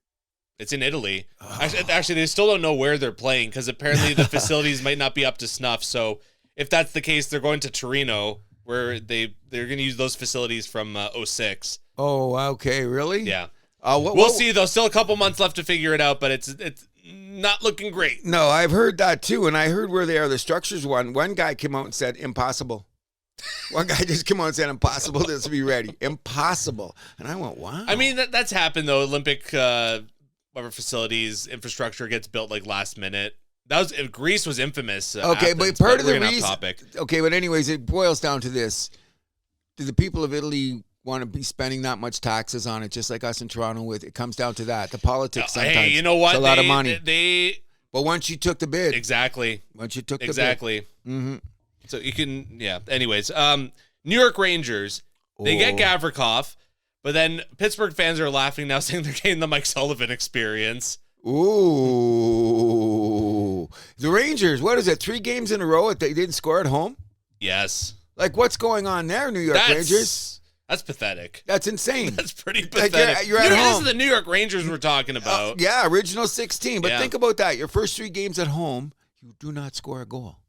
It's in Italy. Oh. Actually, they still don't know where they're playing because apparently the facilities might not be up to snuff. So if that's the case, they're going to Torino, where they're going to use those facilities from 06. Oh, okay. Really? Yeah. We'll see, though. Still a couple months left to figure it out, but it's not looking great. No, I've heard that, too, and I heard where they are. The structures one guy came out and said, impossible. One guy just came out and said, impossible to be ready. Impossible. And I went, wow. I mean, that's happened, though. Olympic facilities, infrastructure gets built, like, last minute. Greece was infamous. Okay, Athens, but part of the reason. topic. Okay, but anyways, it boils down to this: do the people of Italy want to be spending that much taxes on it, just like us in Toronto? With it comes down to that. The politics sometimes. Hey, you know what? It's a lot of money. But once you took the bid, exactly. Once you took the bid, mm-hmm. So you can, Anyways, New York Rangers. They get Gavrikov, But then Pittsburgh fans are laughing now, saying they're getting the Mike Sullivan experience. Ooh. The Rangers, what is it, 3 games in a row that they didn't score at home? Yes. Like, what's going on there, New York Rangers? That's pathetic. That's insane. That's pretty pathetic. Like you're at home. This is the New York Rangers we're talking about. Yeah, original 16. But Yeah. think about that. Your first 3 games at home, you do not score a goal.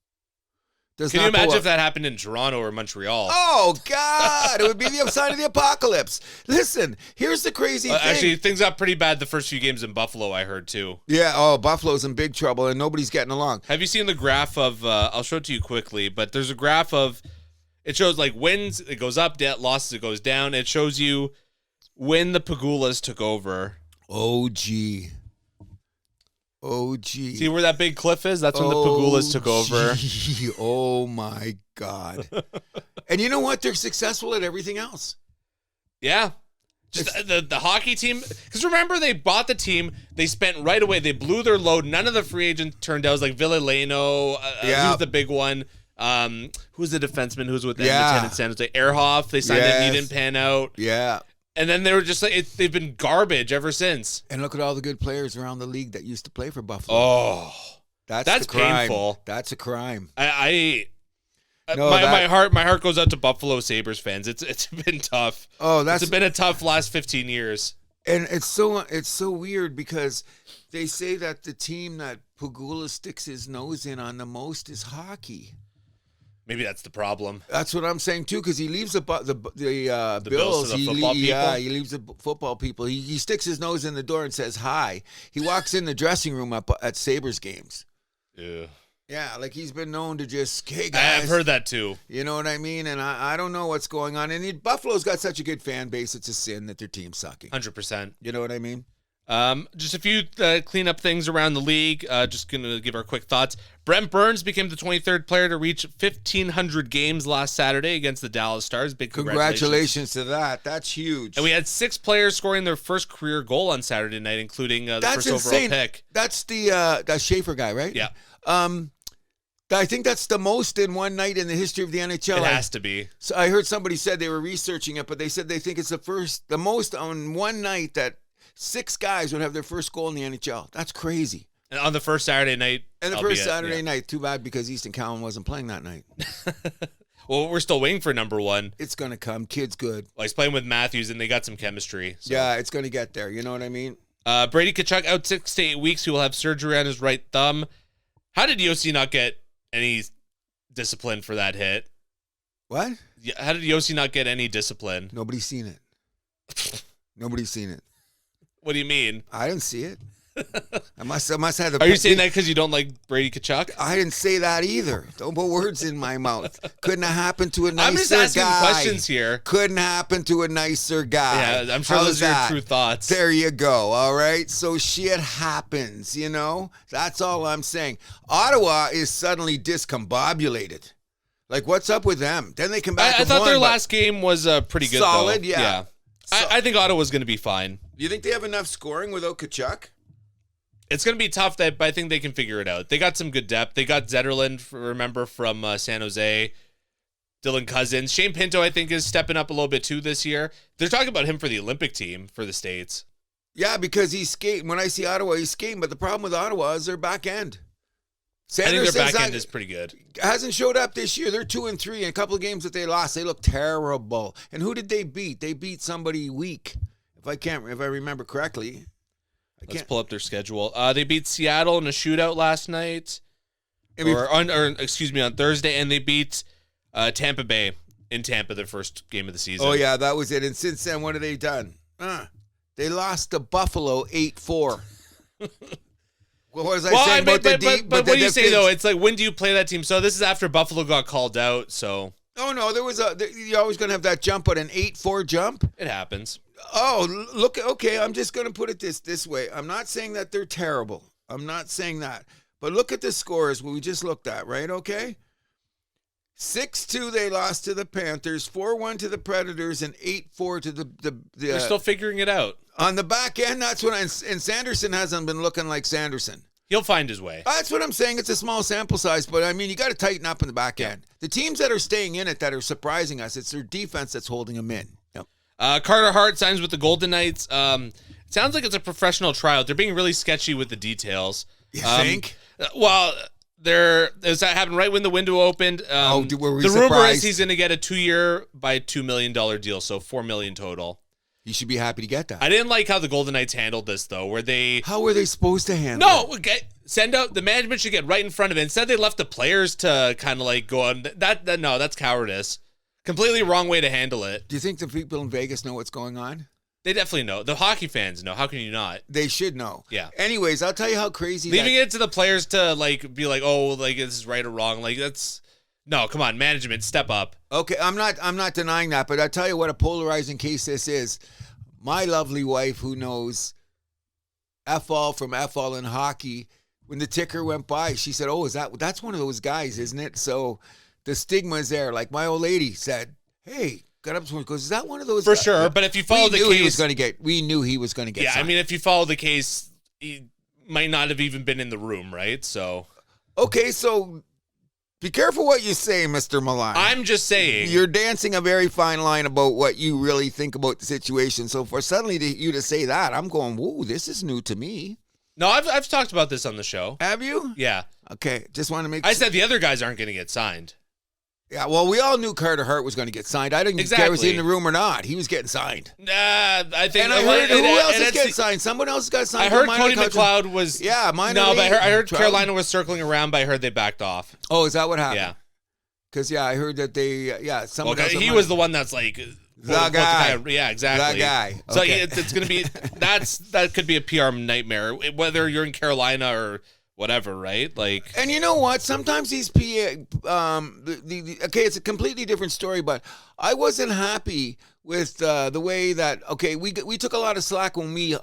Can you imagine if that happened in Toronto or Montreal? Oh, God. It would be the sign of the apocalypse. Listen, here's the crazy thing. Actually, things got pretty bad the first few games in Buffalo, I heard, too. Yeah, Buffalo's in big trouble, and nobody's getting along. Have you seen the graph of, I'll show it to you quickly, but there's a graph of, it shows like wins, it goes up, losses, it goes down. It shows you when the Pagulas took over. OG. See where that big cliff is? That's when the Pagulas took over. Oh, my God. And you know what? They're successful at everything else. Yeah. Just the hockey team. Because remember, they bought the team. They spent right away. They blew their load. None of the free agents turned out. It was like Villaleno. Who's the big one? Who's the defenseman who's with Edmonton and San Jose? Ehrhoff. They signed him. He didn't pan out. Yeah. And then they were just like, they've been garbage ever since. And look at all the good players around the league that used to play for Buffalo. Oh, that's painful. That's a crime. My heart goes out to Buffalo Sabres fans. It's been tough. It's been a tough last 15 years. And it's so weird because they say that the team that Pagula sticks his nose in on the most is hockey. Maybe that's the problem. That's what I'm saying too, because he leaves the Bills. Bills to the football people? He leaves the football people. He sticks his nose in the door and says hi. He walks in the dressing room up at Sabres games. Yeah. Yeah, like he's been known to just, hey guys. I've heard that too. You know what I mean? And I don't know what's going on. And Buffalo's got such a good fan base, it's a sin that their team's sucking. 100%. You know what I mean? Just a few cleanup things around the league. Just going to give our quick thoughts. Brent Burns became the 23rd player to reach 1,500 games last Saturday against the Dallas Stars. Big congratulations to that. That's huge. And we had 6 players scoring their first career goal on Saturday night, including the first overall pick. That's that Schaefer guy, right? Yeah. I think that's the most in one night in the history of the NHL. It has to be. So I heard somebody said they were researching it, but they said they think it's the most on one night that 6 guys would have their first goal in the NHL. That's crazy. And on the first Saturday night. And the first Saturday night. Too bad because Easton Cowan wasn't playing that night. Well, we're still waiting for number 1. It's going to come. Kid's good. Well, he's playing with Matthews, and they got some chemistry. So. Yeah, it's going to get there. You know what I mean? Brady Tkachuk out 6 to 8 weeks. He will have surgery on his right thumb. How did Yossi not get any discipline for that hit? What? How did Yossi not get any discipline? Nobody's seen it. Nobody's seen it. What do you mean? I didn't see it. I must have the. Are you saying that because you don't like Brady Tkachuk? I didn't say that either. Don't put words in my mouth. Couldn't have happened to a nicer guy. I'm just asking questions here. Couldn't happen to a nicer guy. Yeah, I'm sure those are your true thoughts. There you go. All right. So shit happens, you know? That's all I'm saying. Ottawa is suddenly discombobulated. Like, what's up with them? Then they come back. I thought their last game was pretty good. Solid, though. yeah. I think Ottawa's going to be fine. Do you think they have enough scoring without Tkachuk? It's going to be tough, but I think they can figure it out. They got some good depth. They got Zetterlund, remember, from San Jose. Dylan Cousins. Shane Pinto, I think, is stepping up a little bit, too, this year. They're talking about him for the Olympic team for the States. Yeah, because he's skating. When I see Ottawa, he's skating. But the problem with Ottawa is their back end. I think their back end is pretty good. Hasn't showed up this year. They're 2-3. In a couple of games that they lost, they look terrible. And who did they beat? They beat somebody weak, if I remember correctly. Let's pull up their schedule. They beat Seattle in a shootout last night, on Thursday, and they beat Tampa Bay in Tampa, their first game of the season. Oh yeah, that was it. And since then, what have they done? They lost to Buffalo 8-4. What was I saying about the deep? But what do you say though? It's like, when do you play that team? So this is after Buffalo got called out. So no, you're always going to have that jump, but an 8-4 jump. It happens. Oh, look, okay, I'm just going to put it this way. I'm not saying that they're terrible. I'm not saying that. But look at the scores we just looked at, right? Okay? 6-2 they lost to the Panthers, 4-1 to the Predators, and 8-4 to the They're still figuring it out. On the back end, that's when and Sanderson hasn't been looking like Sanderson. He'll find his way. That's what I'm saying. It's a small sample size, but I mean, you got to tighten up in the back end. The teams that are staying in it that are surprising us, it's their defense that's holding them in. Yep. Carter Hart signs with the Golden Knights. It sounds like it's a professional tryout. They're being really sketchy with the details. You think? Well, that happened right when the window opened. Were we the rumor is surprised? he's going to get a 2-year by $2 million deal, so $4 million total. You should be happy to get that. I didn't like how the Golden Knights handled this, though, where they... How were they supposed to handle it? No, send out... The management should get right in front of it. Instead, they left the players to kind of like go on... No, that's cowardice. Completely wrong way to handle it. Do you think the people in Vegas know what's going on? They definitely know. The hockey fans know. How can you not? They should know. Yeah. Anyways, I'll tell you how crazy Leaving it to the players to like be like, oh, like this is right or wrong. Like that's... No, come on, management, step up. Okay, I'm not denying that, but I'll tell you what a polarizing case this is. My lovely wife, who knows F-all from F-all in hockey, when the ticker went by, she said, oh, that's one of those guys, isn't it? So the stigma is there. Like my old lady said, hey, got up to me and goes, is that one of those For guys? sure, but if you follow the case... We knew he was going to get Yeah, signed. I mean, if you follow the case, he might not have even been in the room, right? So... Okay, so... Be careful what you say, Mr. Milani. I'm just saying. You're dancing a very fine line about what you really think about the situation. So for suddenly you to say that, I'm going, whoa, this is new to me. No, I've talked about this on the show. Have you? Yeah. Okay, just want to make I said the other guys aren't going to get signed. Yeah, well, we all knew Carter Hart was going to get signed. I didn't care if he was in the room or not. He was getting signed. I think. And I heard, who else is getting signed? Someone else got signed. I heard Cody McLeod was. Yeah, mine. No, but I heard Carolina was circling around, but I heard they backed off. Oh, is that what happened? Yeah. Because, I heard that someone else. He was the one that's like. The guy. Yeah, exactly. The guy. So okay. it's going to be. That could be a PR nightmare, whether you're in Carolina or whatever, right? Like, and you know what? Sometimes these PA, okay, it's a completely different story, but I wasn't happy with the way that, okay, we took a lot of slack when we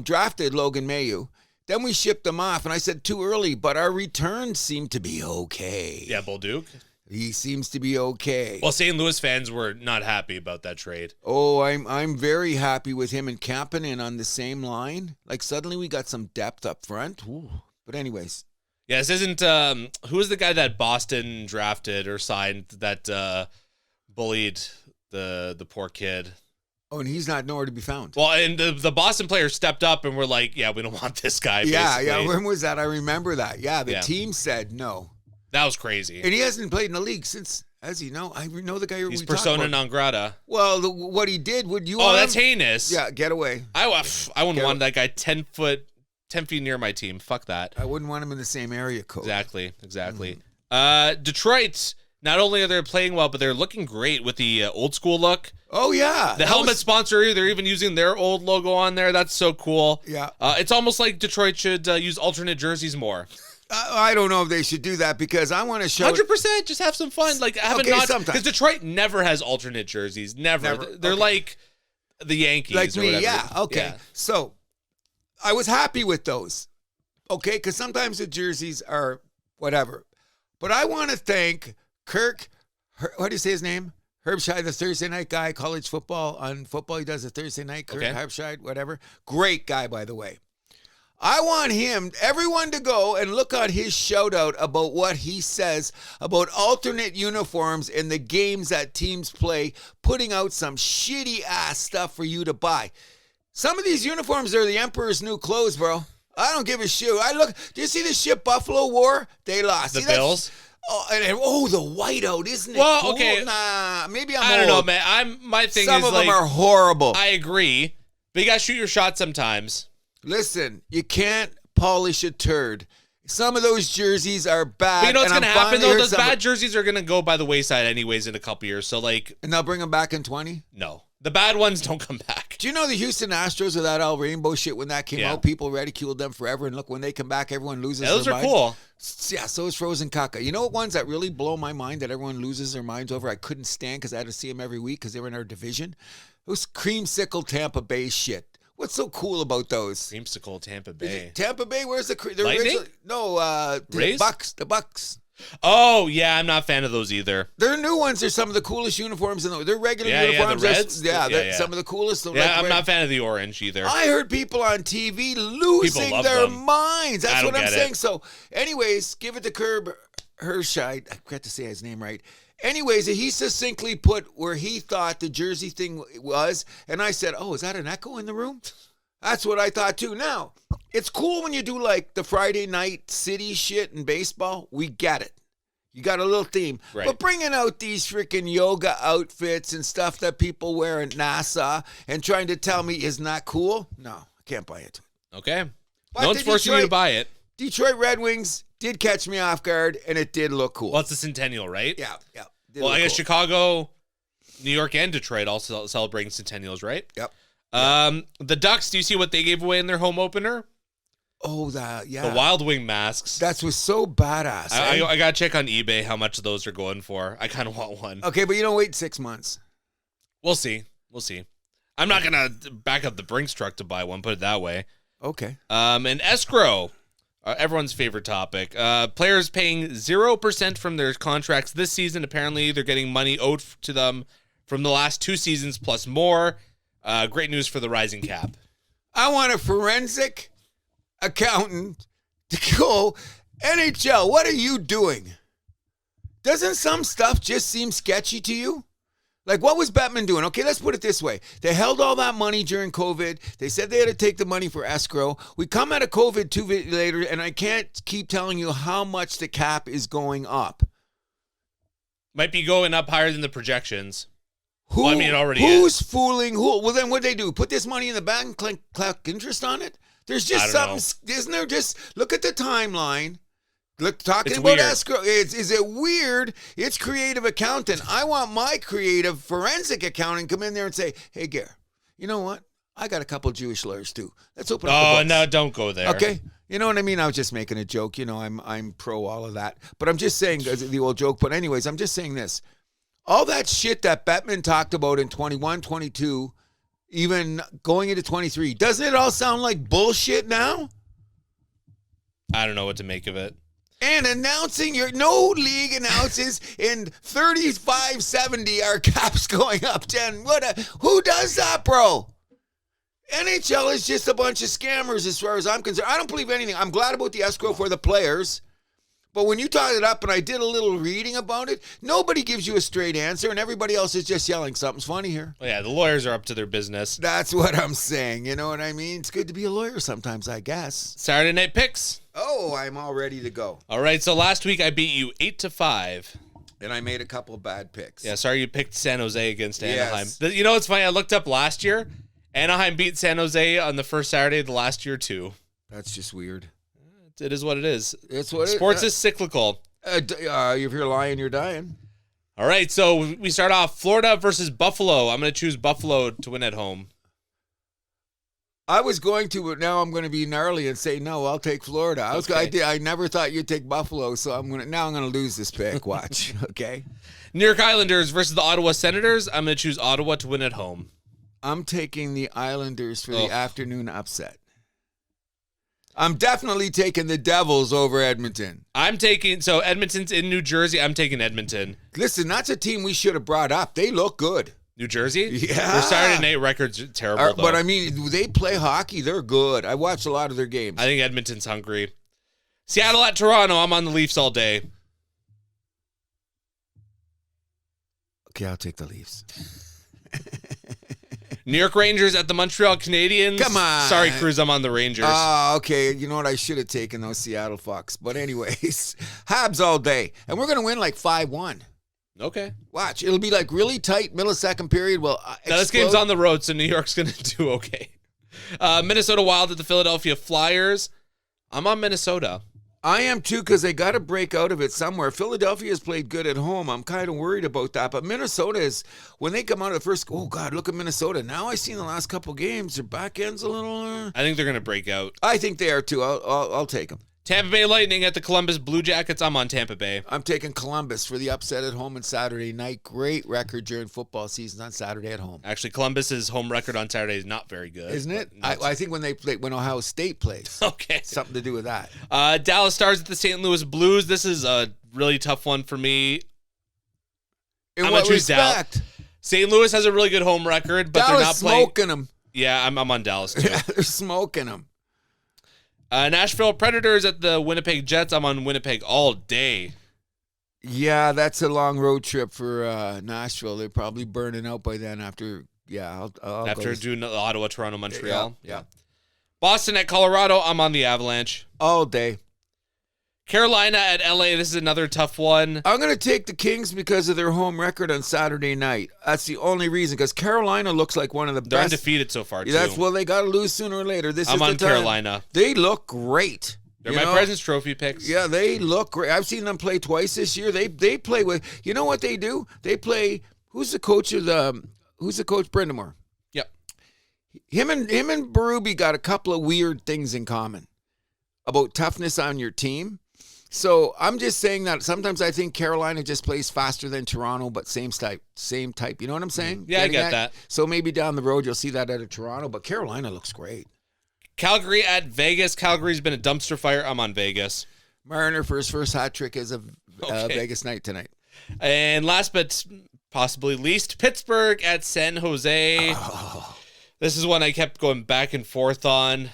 drafted Logan Mailloux. Then we shipped him off, and I said too early, but our returns seemed to be okay. Yeah, Bolduc. He seems to be okay. Well, St. Louis fans were not happy about that trade. Oh, I'm very happy with him and Kapanen on the same line. Like suddenly we got some depth up front. Ooh. But anyways. Yeah, this isn't who was the guy that Boston drafted or signed that bullied the poor kid? Oh, and he's not nowhere to be found. Well, and the Boston players stepped up and were like, yeah, we don't want this guy. Yeah. When was that? I remember that. Yeah, the team said no. That was crazy. And he hasn't played in the league since, has he? No, I know the guy. He's persona non grata. Well, what he did, would you? Oh, that's heinous. Yeah, get away. I wouldn't want that guy 10 feet near my team. Fuck that. I wouldn't want him in the same area code. Exactly. Detroit, not only are they playing well, but they're looking great with the old school look. Oh, yeah. The helmet sponsor, they're even using their old logo on there. That's so cool. Yeah. It's almost like Detroit should use alternate jerseys more. I don't know if they should do that because I want to show 100%. Just have some fun. Like, because Detroit never has alternate jerseys. Never. They're like the Yankees. Like or me, whatever. yeah. Okay. Yeah. So I was happy with those. Okay, because sometimes the jerseys are whatever. But I want to thank Kirk, what do you say his name? Herbscheid, the Thursday night guy, college football. On football, he does a Thursday night. Kirk Herbscheid, whatever. Great guy, by the way. I want everyone to go and look at his shout out about what he says about alternate uniforms in the games that teams play, putting out some shitty ass stuff for you to buy. Some of these uniforms are the Emperor's new clothes, bro. I don't give a shit. Do you see the shit Buffalo wore? They lost. The Bills? The whiteout, isn't it? Well, cool? okay. Nah, maybe I don't know, man. My thing Some is of them are horrible. I agree, but you gotta shoot your shot sometimes. Listen, you can't polish a turd. Some of those jerseys are bad. But you know what's going to happen, though? Those bad jerseys are going to go by the wayside anyways in a couple years. So, like... And they'll bring them back in 20? No. The bad ones don't come back. Do you know the Houston Astros with that all rainbow shit when that came out? People ridiculed them forever. And look, when they come back, everyone loses their mind. Those are cool. Yeah, so is Frozen Caca. You know what ones that really blow my mind that everyone loses their minds over? I couldn't stand because I had to see them every week because they were in our division. Those creamsicle Tampa Bay shit. What's so cool about those? Creamsicle Tampa Bay. Tampa Bay, where's the Lightning? The Bucks. Oh, yeah, I'm not a fan of those either. Their new ones are some of the coolest uniforms in the They're regular uniforms. The Reds? They're some of the coolest. I'm not a fan of the orange either. I heard people on TV losing their minds. That's what I'm saying. So, anyways, give it to Herscheid. I got to say his name right. Anyways, he succinctly put where he thought the jersey thing was, and I said, oh, is that an echo in the room? That's what I thought too. Now, it's cool when you do like the Friday night city shit in baseball. We get it. You got a little theme. Right. But bringing out these freaking yoga outfits and stuff that people wear at NASA and trying to tell me isn't that cool? No, I can't buy it. Okay. But No one's forcing you to buy it. Detroit Red Wings did catch me off guard, and it did look cool. Well, it's the Centennial, right? Yeah. Well, I guess cool. Chicago, New York, and Detroit also celebrating Centennials, right? Yep. The Ducks, do you see what they gave away in their home opener? Oh, The Wild Wing masks. That was so badass. I got to check on eBay how much those are going for. I kind of want one. Okay, but you don't wait 6 months. We'll see. I'm not going to back up the Brinks truck to buy one, put it that way. Okay. And escrow, everyone's favorite topic. Players paying 0% from their contracts this season. Apparently, they're getting money owed to them from the last 2 seasons plus more. Great news for the rising cap. I want a forensic accountant to go, NHL, what are you doing? Doesn't some stuff just seem sketchy to you? Like, what was Bettman doing? Okay, let's put it this way. They held all that money during COVID. They said they had to take the money for escrow. We come out of COVID 2 weeks later, and I can't keep telling you how much the cap is going up. Might be going up higher than the projections. Well, I mean, it already who's is. fooling who? Well, then what'd they do? Put this money in the bank and collect interest on it? There's just something, isn't there? Just look at the timeline. Look, talking It's about weird. escrow. Is it weird? It's creative accountant. I want my creative forensic accountant come in there and say, hey, Gare, you know what? I got a couple Jewish lawyers too. Let's open up the Oh, books. no, don't go there. Okay. You know what I mean? I was just making a joke. You know, I'm pro all of that. But I'm just saying the old joke. But anyways, I'm just saying this. All that shit that Bettman talked about in 21, 22, even going into 23, doesn't it all sound like bullshit now? I don't know what to make of it. And announcing no league announces in 35-70 our cap's going up 10. Who does that, bro? NHL is just a bunch of scammers as far as I'm concerned. I don't believe anything. I'm glad about the escrow for the players. But when you talk it up and I did a little reading about it, nobody gives you a straight answer and everybody else is just yelling something's funny here. Well, yeah, the lawyers are up to their business. That's what I'm saying. You know what I mean? It's good to be a lawyer sometimes, I guess. Saturday night picks. Oh, I'm all ready to go. All right, so last week I beat you 8-5. And I made a couple of bad picks. Yeah, sorry you picked San Jose against Anaheim. Yes. You know what's funny? I looked up last year. Anaheim beat San Jose on the first Saturday of the last year too. That's just weird. It is what it is. It's what Sports is cyclical. If you're lying, you're dying. All right, so we start off Florida versus Buffalo. I'm going to choose Buffalo to win at home. I was going to, but now I'm going to be gnarly and say no. I'll take Florida. I never thought you'd take Buffalo, so I'm going to lose this pick. Watch, okay? New York Islanders versus the Ottawa Senators. I'm going to choose Ottawa to win at home. I'm taking the Islanders for the afternoon upset. I'm definitely taking the Devils over Edmonton. So Edmonton's in New Jersey. I'm taking Edmonton. Listen, that's a team we should have brought up. They look good. New Jersey? Yeah. Their Saturday night record's terrible, though. But I mean, they play hockey. They're good. I watched a lot of their games. I think Edmonton's hungry. Seattle at Toronto. I'm on the Leafs all day. Okay, I'll take the Leafs. New York Rangers at the Montreal Canadiens. Come on. Sorry, Cruz, I'm on the Rangers. Okay. You know what? I should have taken those Seattle fucks. But anyways, Habs all day. And we're going to win like 5-1. Okay. Watch. It'll be like really tight, middle of second period. Well, now this game's on the road, so New York's going to do okay. Minnesota Wild at the Philadelphia Flyers. I'm on Minnesota. I am too, because they got to break out of it somewhere. Philadelphia's played good at home. I'm kind of worried about that. But Minnesota is, when they come out of the first, oh, God, look at Minnesota. Now I see in the last couple games, their back end's a little. I think they're going to break out. I think they are too. I'll take them. Tampa Bay Lightning at the Columbus Blue Jackets. I'm on Tampa Bay. I'm taking Columbus for the upset at home on Saturday night. Great record during football season on Saturday at home. Actually, Columbus's home record on Saturday is not very good. Isn't it? I think when Ohio State plays. Okay. Something to do with that. Dallas Stars at the St. Louis Blues. This is a really tough one for me. In I'm what going to choose respect? St. Louis has a really good home record, but Dallas they're not playing. smoking them. Yeah, I'm on Dallas too. Yeah, they're smoking them. Nashville Predators at the Winnipeg Jets. I'm on Winnipeg all day. Yeah, that's a long road trip for Nashville. They're probably burning out by then after. Yeah, I'll After doing Ottawa, Toronto, Montreal. Yeah. Boston at Colorado. I'm on the Avalanche. All day. Carolina at LA. This is another tough one. I'm going to take the Kings because of their home record on Saturday night. That's the only reason, because Carolina looks like one of the They're best. undefeated so far, too. Well, they got to lose sooner or later. I'm on Carolina. They look great. They're my President's Trophy picks. Yeah, they look great. I've seen them play twice this year. They play with. You know what they do? They play. Who's the coach? Brindamore. Yep. Him and Berube got a couple of weird things in common about toughness on your team. So I'm just saying that sometimes I think Carolina just plays faster than Toronto, but same type. You know what I'm saying? Yeah, I get that. So maybe down the road you'll see that out of Toronto, but Carolina looks great. Calgary at Vegas. Calgary's been a dumpster fire. I'm on Vegas. Marner for his first hat trick as a Vegas night tonight. And last but possibly least, Pittsburgh at San Jose. Oh. This is one I kept going back and forth on.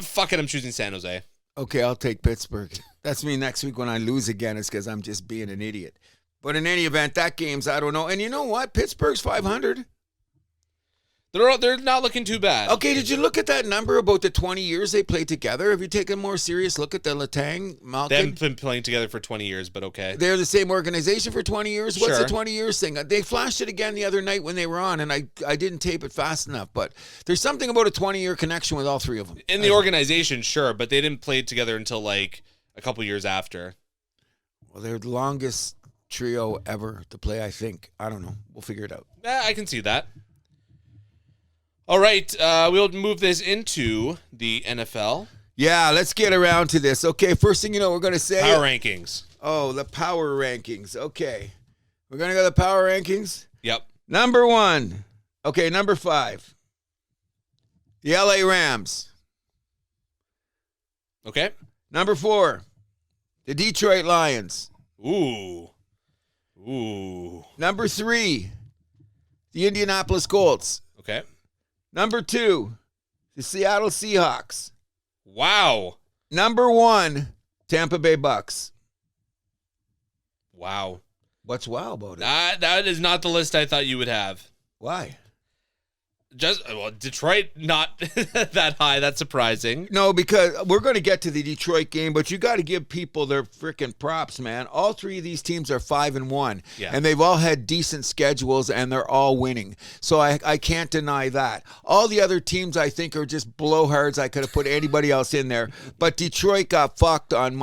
Fuck it, I'm choosing San Jose. Okay, I'll take Pittsburgh. That's me next week when I lose again. It's because I'm just being an idiot. But in any event, that game's, I don't know. And you know what? Pittsburgh's 500. They're not looking too bad. Okay, did you look at that number about the 20 years they played together? Have you taken a more serious look at the Letang, Malkin? They haven't been playing together for 20 years, but okay. They're the same organization for 20 years? What's Sure. the 20 years thing? They flashed it again the other night when they were on, and I didn't tape it fast enough. But there's something about a 20-year connection with all three of them. In the organization, sure, but they didn't play together until like a couple years after. Well, they're the longest trio ever to play, I think. I don't know. We'll figure it out. I can see that. All right, we'll move this into the NFL. Yeah, let's get around to this. Okay, first thing you know, we're going to say... Power rankings. Oh, the power rankings. Okay. We're going to go to the power rankings? Yep. Number 1. Okay, number 5. The LA Rams. Okay. Number 4. The Detroit Lions. Ooh. Number 3. The Indianapolis Colts. Okay. Number 2. The Seattle Seahawks. Wow. Number 1. Tampa Bay Bucks. Wow. What's wow about it? That is not the list I thought you would have. Why? Detroit not that high. That's surprising. No, because we're going to get to the Detroit game, but you got to give people their freaking props, man. All three of these teams are 5-1, and they've all had decent schedules, and they're all winning. So I can't deny that. All the other teams, I think, are just blowhards. I could have put anybody else in there, but Detroit got fucked on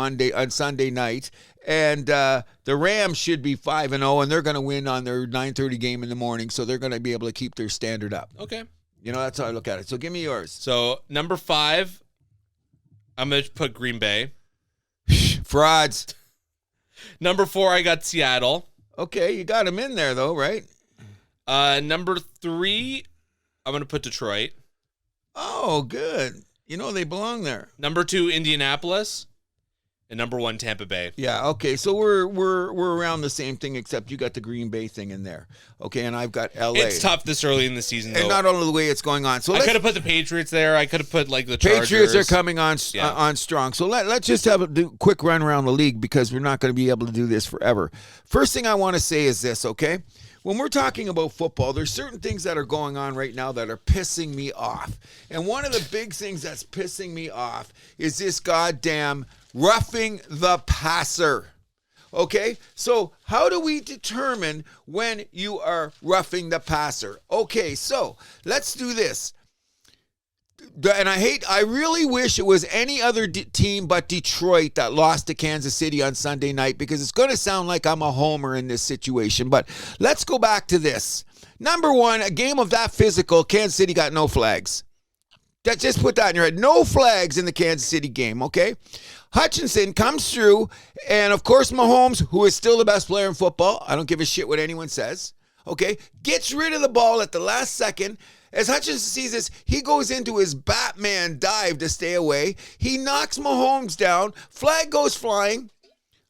Sunday night. And the Rams should be 5-0, and they're going to win on their 9:30 game in the morning, so they're going to be able to keep their standard up. Okay. You know, that's how I look at it. So give me yours. So number 5, I'm going to put Green Bay. Frauds. Number 4, I got Seattle. Okay, you got them in there, though, right? Number 3, I'm going to put Detroit. Oh, good. You know they belong there. Number 2, Indianapolis. And number 1, Tampa Bay. Yeah, okay. So we're around the same thing, except you got the Green Bay thing in there. Okay, and I've got LA. It's tough this early in the season, though. And not only the way it's going on. So I could have put the Patriots there. I could have put like the Chargers. Patriots are coming on strong. So let's just have a quick run around the league, because we're not going to be able to do this forever. First thing I want to say is this, okay? When we're talking about football, there's certain things that are going on right now that are pissing me off. And one of the big things that's pissing me off is this goddamn roughing the passer. Okay? So how do we determine when you are roughing the passer? Okay, so let's do this. And I really wish it was any other team but Detroit that lost to Kansas City on Sunday night, because it's going to sound like I'm a homer in this situation. But let's go back to this. Number 1, a game of that physical, Kansas City got no flags. Just put that in your head. No flags in the Kansas City game, okay? Hutchinson comes through, and of course Mahomes, who is still the best player in football, I don't give a shit what anyone says, okay, gets rid of the ball at the last second. As Hutchinson sees this, he goes into his Batman dive to stay away. He knocks Mahomes down. Flag goes flying.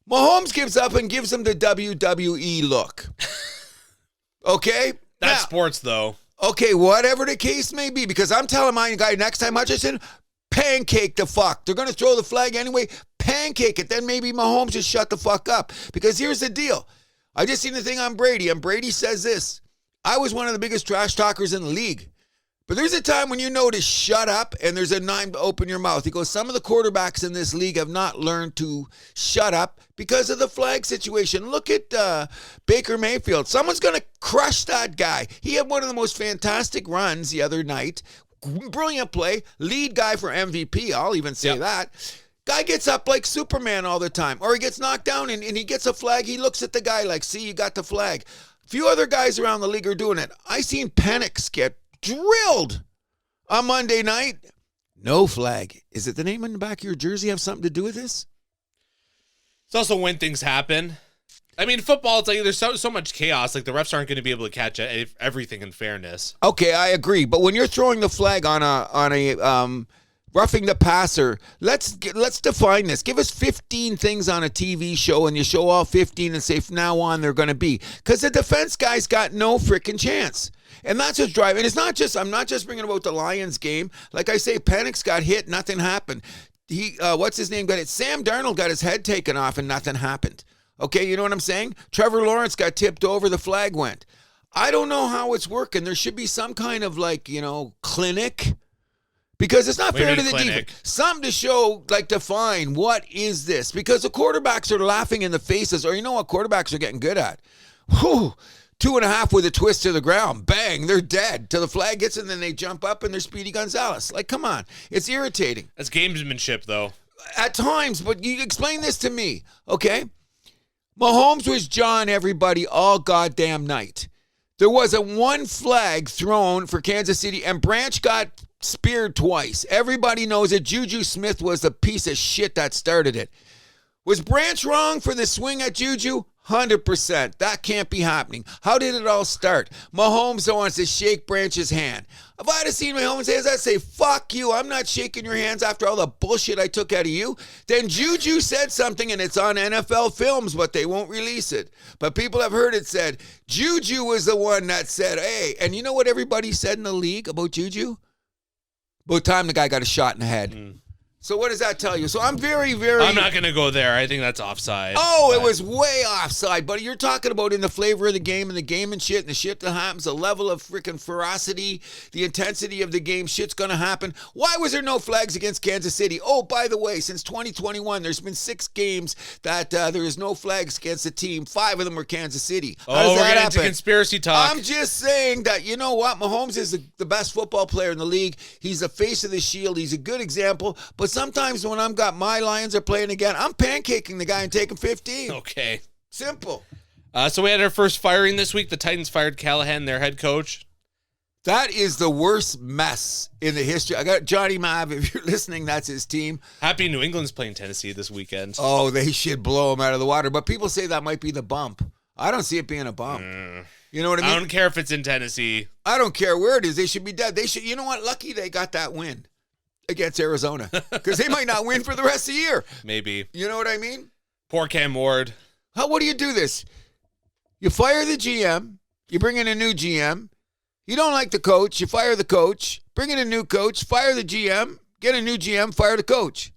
Mahomes gives up and gives him the WWE look. Okay? That's sports, though. Okay, whatever the case may be, because I'm telling my guy next time, Hutchinson, pancake the fuck. They're going to throw the flag anyway. pancake it. Then maybe Mahomes just shut the fuck up. Because here's the deal. I just seen the thing on Brady, and Brady says this. I was one of the biggest trash talkers in the league. But there's a time when you know to shut up, and there's a time to open your mouth. He goes, some of the quarterbacks in this league have not learned to shut up because of the flag situation. Look at Baker Mayfield. Someone's going to crush that guy. He had one of the most fantastic runs the other night. Brilliant play. Lead guy for MVP. I'll even say that. Guy gets up like Superman all the time. Or he gets knocked down and he gets a flag. He looks at the guy like, see, you got the flag. A few other guys around the league are doing it. I seen Penix get drilled on Monday night. No flag. Is it the name on the back of your jersey have something to do with this? It's also when things happen. I mean, football, it's like there's so much chaos. Like the refs aren't going to be able to catch everything in fairness. Okay, I agree. But when you're throwing the flag on a roughing the passer, let's define this. Give us 15 things on a TV show, and you show all 15 and say from now on they're going to be. Because the defense guy's got no freaking chance. And that's what's driving. It's not just, I'm not just bringing about the Lions game. Like I say, Penix got hit, nothing happened. What's his name got hit? Sam Darnold got his head taken off and nothing happened. Okay, you know what I'm saying? Trevor Lawrence got tipped over, the flag went. I don't know how it's working. There should be some kind of clinic. Because it's not fair to the defense. Something to show, define what is this? Because the quarterbacks are laughing in the faces, or you know what quarterbacks are getting good at? Whew. 2.5 with a twist to the ground. Bang, they're dead. Till the flag gets in, then they jump up and they're Speedy Gonzalez. Come on. It's irritating. That's gamesmanship, though. At times, but you explain this to me, okay? Mahomes was John everybody all goddamn night. There wasn't one flag thrown for Kansas City, and Branch got speared twice. Everybody knows that Juju Smith was the piece of shit that started it. Was Branch wrong for the swing at Juju? 100%. That can't be happening. How did it all start? Mahomes wants to shake Branch's hand. If I'd have seen Mahomes' hands, I'd say, fuck you. I'm not shaking your hands after all the bullshit I took out of you. Then Juju said something, and it's on NFL films, but they won't release it. But people have heard it said, Juju was the one that said, hey, and you know what everybody said in the league about Juju? About time the guy got a shot in the head. So what does that tell you? So I'm very, very... I'm not going to go there. I think that's offside. Oh, it was way offside. But you're talking about in the flavor of the game and the game and shit and the shit that happens, the level of freaking ferocity, the intensity of the game, shit's going to happen. Why was there no flags against Kansas City? Oh, by the way, since 2021, there's been 6 games that there is no flags against the team. 5 of them were Kansas City. How does that happen? Into conspiracy talk. I'm just saying that, you know what? Mahomes is the best football player in the league. He's the face of the shield. He's a good example. But sometimes when I've got my Lions are playing again, I'm pancaking the guy and taking 15. Okay. Simple. So we had our first firing this week. The Titans fired Callahan, their head coach. That is the worst mess in the history. I got Johnny Mav. If you're listening, that's his team. Happy New England's playing Tennessee this weekend. Oh, they should blow him out of the water. But people say that might be the bump. I don't see it being a bump. You know what I mean? I don't care if it's in Tennessee. I don't care where it is. They should be dead. They should. You know what? Lucky they got that win against Arizona, because they might not win for the rest of the year. Maybe. You know what I mean? Poor Cam Ward. What do you do this? You fire the GM. You bring in a new GM. You don't like the coach. You fire the coach. Bring in a new coach. Fire the GM. Get a new GM. Fire the coach.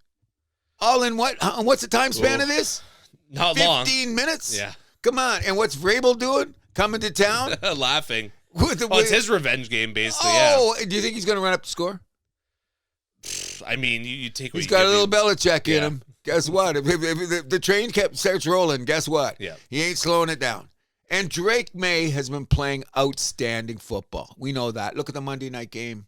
All in what? What's the time span of this? Not long. 15 minutes? Yeah. Come on. And what's Vrabel doing? Coming to town? Laughing. It's his revenge game, basically. Do you think he's going to run up the score? I mean, you take what he's got a little him. Belichick in him. Guess what? If the train starts rolling, guess what? Yeah. He ain't slowing it down. And Drake May has been playing outstanding football. We know that. Look at the Monday night game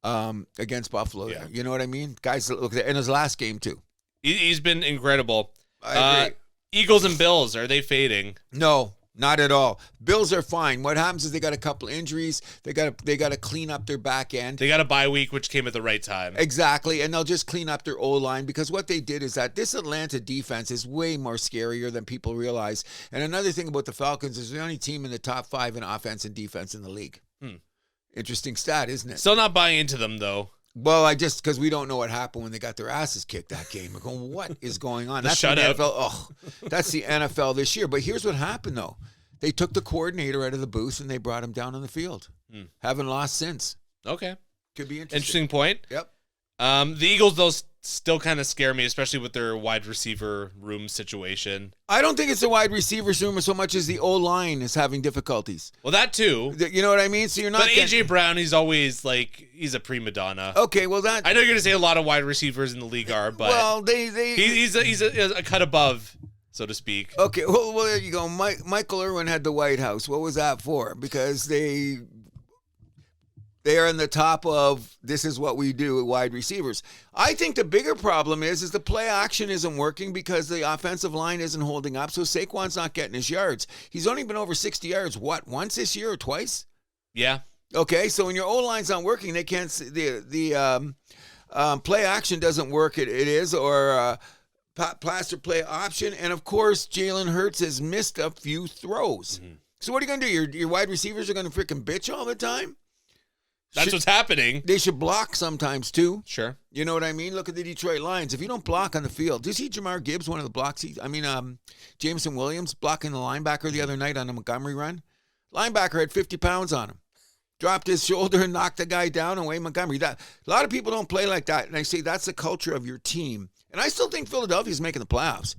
against Buffalo. Yeah. You know what I mean? Guys, look at in his last game, too. He's been incredible. I agree. Eagles and Bills, are they fading? No. Not at all. Bills are fine. What happens is they got a couple injuries. They got to clean up their back end. They got a bye week, which came at the right time. Exactly, and they'll just clean up their O-line, because what they did is that this Atlanta defense is way more scarier than people realize. And another thing about the Falcons is they're the only team in the top 5 in offense and defense in the league. Interesting stat, isn't it? Still not buying into them, though. Well, because we don't know what happened when they got their asses kicked that game. We're going, what is going on? That's the NFL. That's the NFL this year. But here's what happened, though. They took the coordinator out of the booth and they brought him down on the field. Haven't lost since. Okay. Could be interesting point. Yep. The Eagles, still kind of scare me, especially with their wide receiver room situation. I don't think it's the wide receivers room so much as the O-line is having difficulties. Well, that too. You know what I mean? So you're not. But AJ Brown, he's always he's a prima donna. Okay, well that. I know you're gonna say a lot of wide receivers in the league are, but well, he's a cut above, so to speak. Okay, well there you go. Michael Irwin had the White House. What was that for? Because they are in the top of this is what we do with wide receivers. I think the bigger problem is the play action isn't working because the offensive line isn't holding up. So Saquon's not getting his yards. He's only been over 60 yards, once this year or twice? Yeah. Okay, so when your O-line's not working, they can't see the play action doesn't work. It is, or plaster play option. And of course, Jalen Hurts has missed a few throws. Mm-hmm. So what are you going to do? Your wide receivers are going to freaking bitch all the time? That's what's happening. They should block sometimes, too. Sure. You know what I mean? Look at the Detroit Lions. If you don't block on the field, did you see Jamar Gibbs, one of the blocks? Jameson Williams blocking the linebacker the other night on the Montgomery run? Linebacker had 50 pounds on him. Dropped his shoulder and knocked the guy down away Montgomery. A lot of people don't play like that, and I say that's the culture of your team. And I still think Philadelphia's making the playoffs.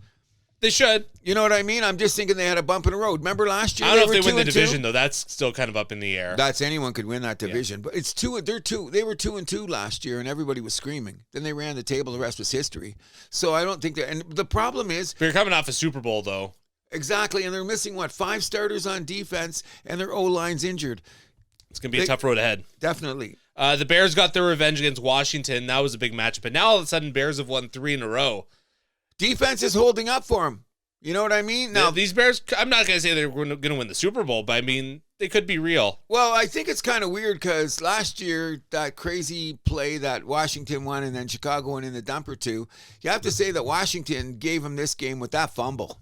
They should. You know what I mean? I'm just thinking they had a bump in the road. Remember last year? I don't know if they win the division, though. That's still kind of up in the air. Anyone could win that division. Yeah. But it's two. They were 2-2 last year, and everybody was screaming. Then they ran the table. The rest was history. So I don't think that. And the problem is, they're coming off a Super Bowl, though. Exactly, and they're missing 5 starters on defense, and their O-line's injured. It's gonna be a tough road ahead. Definitely. The Bears got their revenge against Washington. That was a big matchup. But now all of a sudden, Bears have won 3 in a row. Defense is holding up for them. You know what I mean? Now these Bears, I'm not going to say they're going to win the Super Bowl, but I mean, they could be real. Well, I think it's kind of weird because last year, that crazy play that Washington won and then Chicago went in the dumper too, you have to say that Washington gave them this game with that fumble.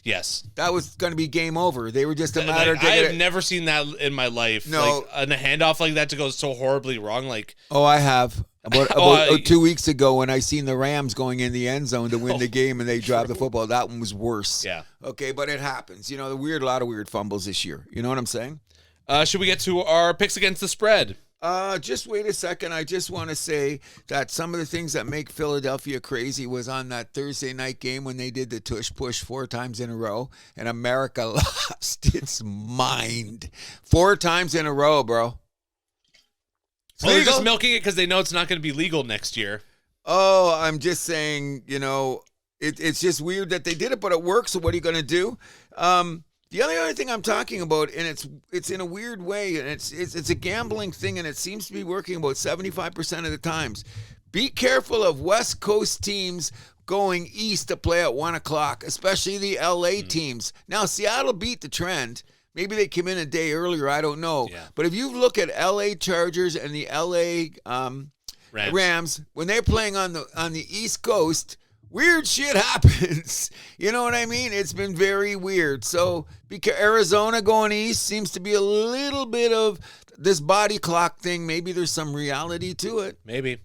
Yes. That was going to be game over. They were just a matter of... I have never seen that in my life. No. And a handoff like that to go so horribly wrong. Oh, I have. About 2 weeks ago when I seen the Rams going in the end zone to win the game and they dropped the football, that one was worse. Yeah. Okay, but it happens. You know, a lot of weird fumbles this year. You know what I'm saying? Should we get to our picks against the spread? Just wait a second. I just want to say that some of the things that make Philadelphia crazy was on that Thursday night game when they did the tush push 4 times in a row and America lost its mind 4 times in a row, bro. Well, they're just milking it because they know it's not going to be legal next year. Oh, I'm just saying, it's just weird that they did it, but it works. So what are you going to do? The only other thing I'm talking about, and it's in a weird way, and it's a gambling thing, and it seems to be working about 75% of the times. Be careful of West Coast teams going east to play at 1 o'clock, especially the LA teams. Now, Seattle beat the trend. Maybe they came in a day earlier. I don't know. Yeah. But if you look at LA Chargers and the LA Rams, when they're playing on the East Coast, weird shit happens. You know what I mean? It's been very weird. So Arizona going east seems to be a little bit of this body clock thing. Maybe there's some reality to it. Maybe.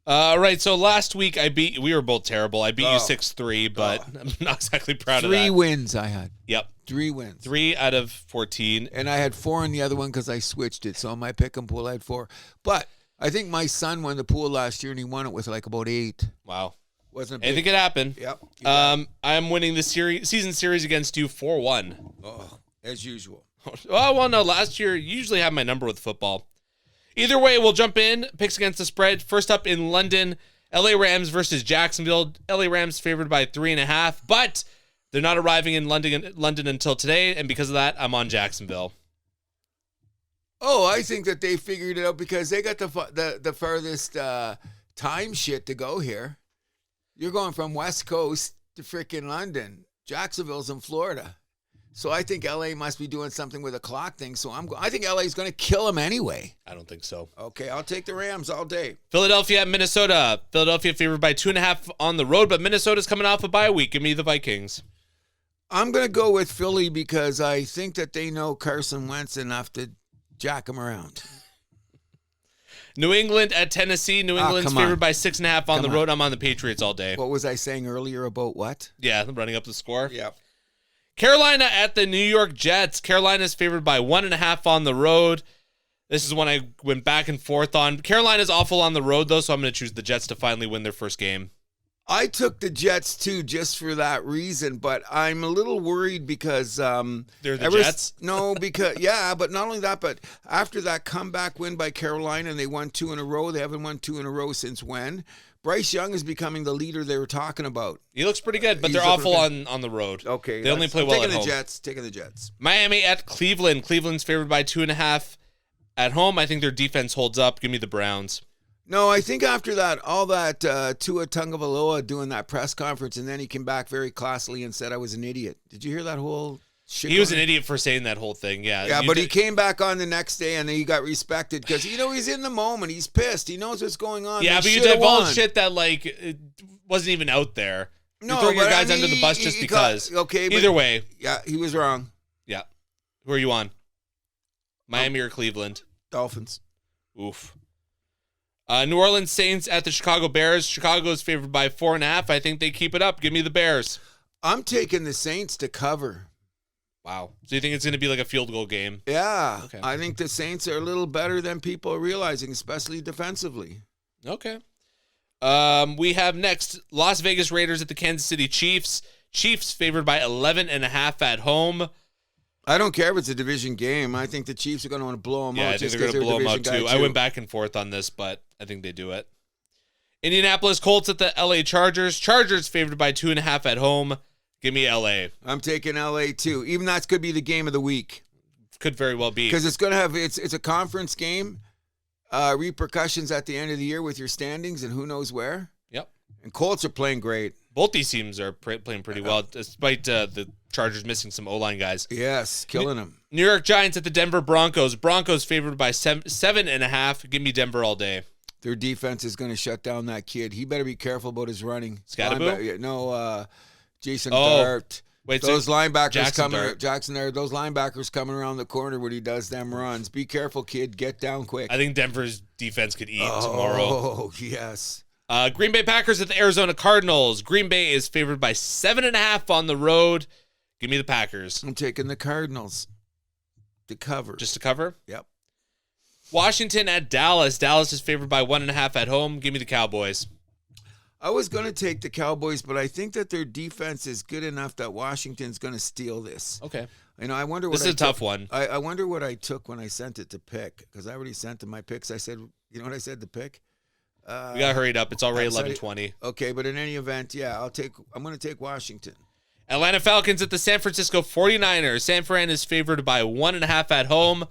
All right, so last week we were both terrible. I beat you 6-3, but I'm not exactly proud of that. 3 wins I had. Yep. 3 wins. 3 out of 14. And I had 4 in the other one because I switched it. So on my pick and pool, I had 4. But I think my son won the pool last year, and he won it with about 8. Wow. Wasn't I think it happened. Yep. I'm winning the season series against you 4-1. Oh, as usual. Oh, well, no. Last year, you usually have my number with football. Either way, we'll jump in. Picks against the spread. First up in London, LA Rams versus Jacksonville. LA Rams favored by 3.5, but they're not arriving in London until today, and because of that, I'm on Jacksonville. Oh, I think that they figured it out because they got the farthest time shit to go here. You're going from West Coast to freaking London. Jacksonville's in Florida. So I think LA must be doing something with a clock thing. So I think LA is going to kill them anyway. I don't think so. Okay, I'll take the Rams all day. Philadelphia at Minnesota. Philadelphia favored by 2.5 on the road, but Minnesota's coming off a bye week. Give me the Vikings. I'm going to go with Philly because I think that they know Carson Wentz enough to jack him around. New England at Tennessee. New England's favored by 6.5 on the road. I'm on the Patriots all day. What was I saying earlier about what? Yeah, running up the score. Yeah. Carolina at the New York Jets. Carolina's favored by 1.5 on the road. This is one I went back and forth on. Carolina's awful on the road, though, so I'm going to choose the Jets to finally win their first game. I took the Jets, too, just for that reason, but I'm a little worried because... They're the Jets? No, because... Yeah, but not only that, but after that comeback win by Carolina, and they won 2 in a row, they haven't won 2 in a row since when? Bryce Young is becoming the leader they were talking about. He looks pretty good, but they're awful on the road. Okay. They only play well at home. Taking the Jets. Miami at Cleveland. Cleveland's favored by 2.5 at home. I think their defense holds up. Give me the Browns. No, I think after that, all that Tua Tagovailoa doing that press conference, and then he came back very classily and said I was an idiot. Did you hear that whole shit? He was an idiot for saying that whole thing, yeah. Yeah, but he came back on the next day, and he got respected because, he's in the moment. He's pissed. He knows what's going on. Yeah, but you divulge shit that, it wasn't even out there. No, you throw your guys under the bus just because. Okay, either way. Yeah, he was wrong. Yeah. Who are you on? Miami or Cleveland? Dolphins. Oof. New Orleans Saints at the Chicago Bears. Chicago is favored by 4.5. I think they keep it up. Give me the Bears. I'm taking the Saints to cover. Wow. So you think it's going to be like a field goal game? Yeah. Okay. I think the Saints are a little better than people are realizing, especially defensively. Okay. We have next Las Vegas Raiders at the Kansas City Chiefs. Chiefs favored by 11.5 at home. I don't care if it's a division game. I think the Chiefs are going to want to blow them out. Yeah, I think they're going to blow them out too. I went back and forth on this, but I think they do it. Indianapolis Colts at the LA Chargers. Chargers favored by 2.5 at home. Give me LA. I'm taking LA too. Even that could be the game of the week. Could very well be. Because it's going to have, it's a conference game, repercussions at the end of the year with your standings and who knows where. Yep. And Colts are playing great. Both these teams are playing pretty well, despite the Chargers missing some O-line guys. Yes, killing them. New York Giants at the Denver Broncos. Broncos favored by 7.5. Give me Denver all day. Their defense is going to shut down that kid. He better be careful about his running. Scatterbo? No, Jason Dart. Wait, those linebackers Jackson coming. Those linebackers coming around the corner when he does them runs. Be careful, kid. Get down quick. I think Denver's defense could eat tomorrow. Oh yes. Green Bay Packers at the Arizona Cardinals. Green Bay is favored by 7.5 on the road. Give me the Packers. I'm taking the Cardinals to cover. Just to cover? Yep. Washington at Dallas. Dallas is favored by 1.5 at home. Give me the Cowboys. I was going to take the Cowboys, but I think that their defense is good enough that Washington's going to steal this. Okay. I wonder what this is a tough one. I wonder what I took when I sent it to pick, because I already sent them my picks. I said, you know what I said to pick? We got hurried up. It's already 11:20. Okay, but in any event, yeah, I'm going to take Washington. Atlanta Falcons at the San Francisco 49ers. San Fran is favored by 1.5 at home.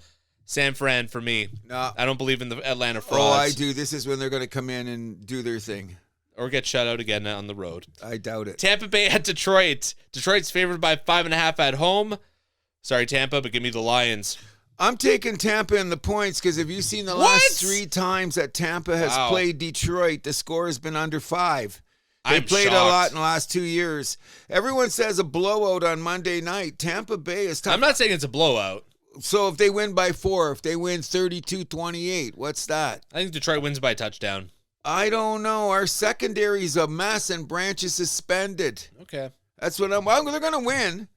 San Fran for me. No. I don't believe in the Atlanta frauds. Oh, I do. This is when they're going to come in and do their thing. Or get shut out again on the road. I doubt it. Tampa Bay at Detroit. Detroit's favored by 5.5 at home. Sorry, Tampa, but give me the Lions. I'm taking Tampa in the points because have you seen the last 3 times that Tampa has played Detroit, the score has been under 5. They played a lot in the last 2 years. Everyone says a blowout on Monday night. Tampa Bay is tough. I'm not saying it's a blowout. So if they win by 4, if they win 32-28, what's that? I think Detroit wins by a touchdown. I don't know. Our secondary's a mess and Branch is suspended. Okay. That's what they're going to win.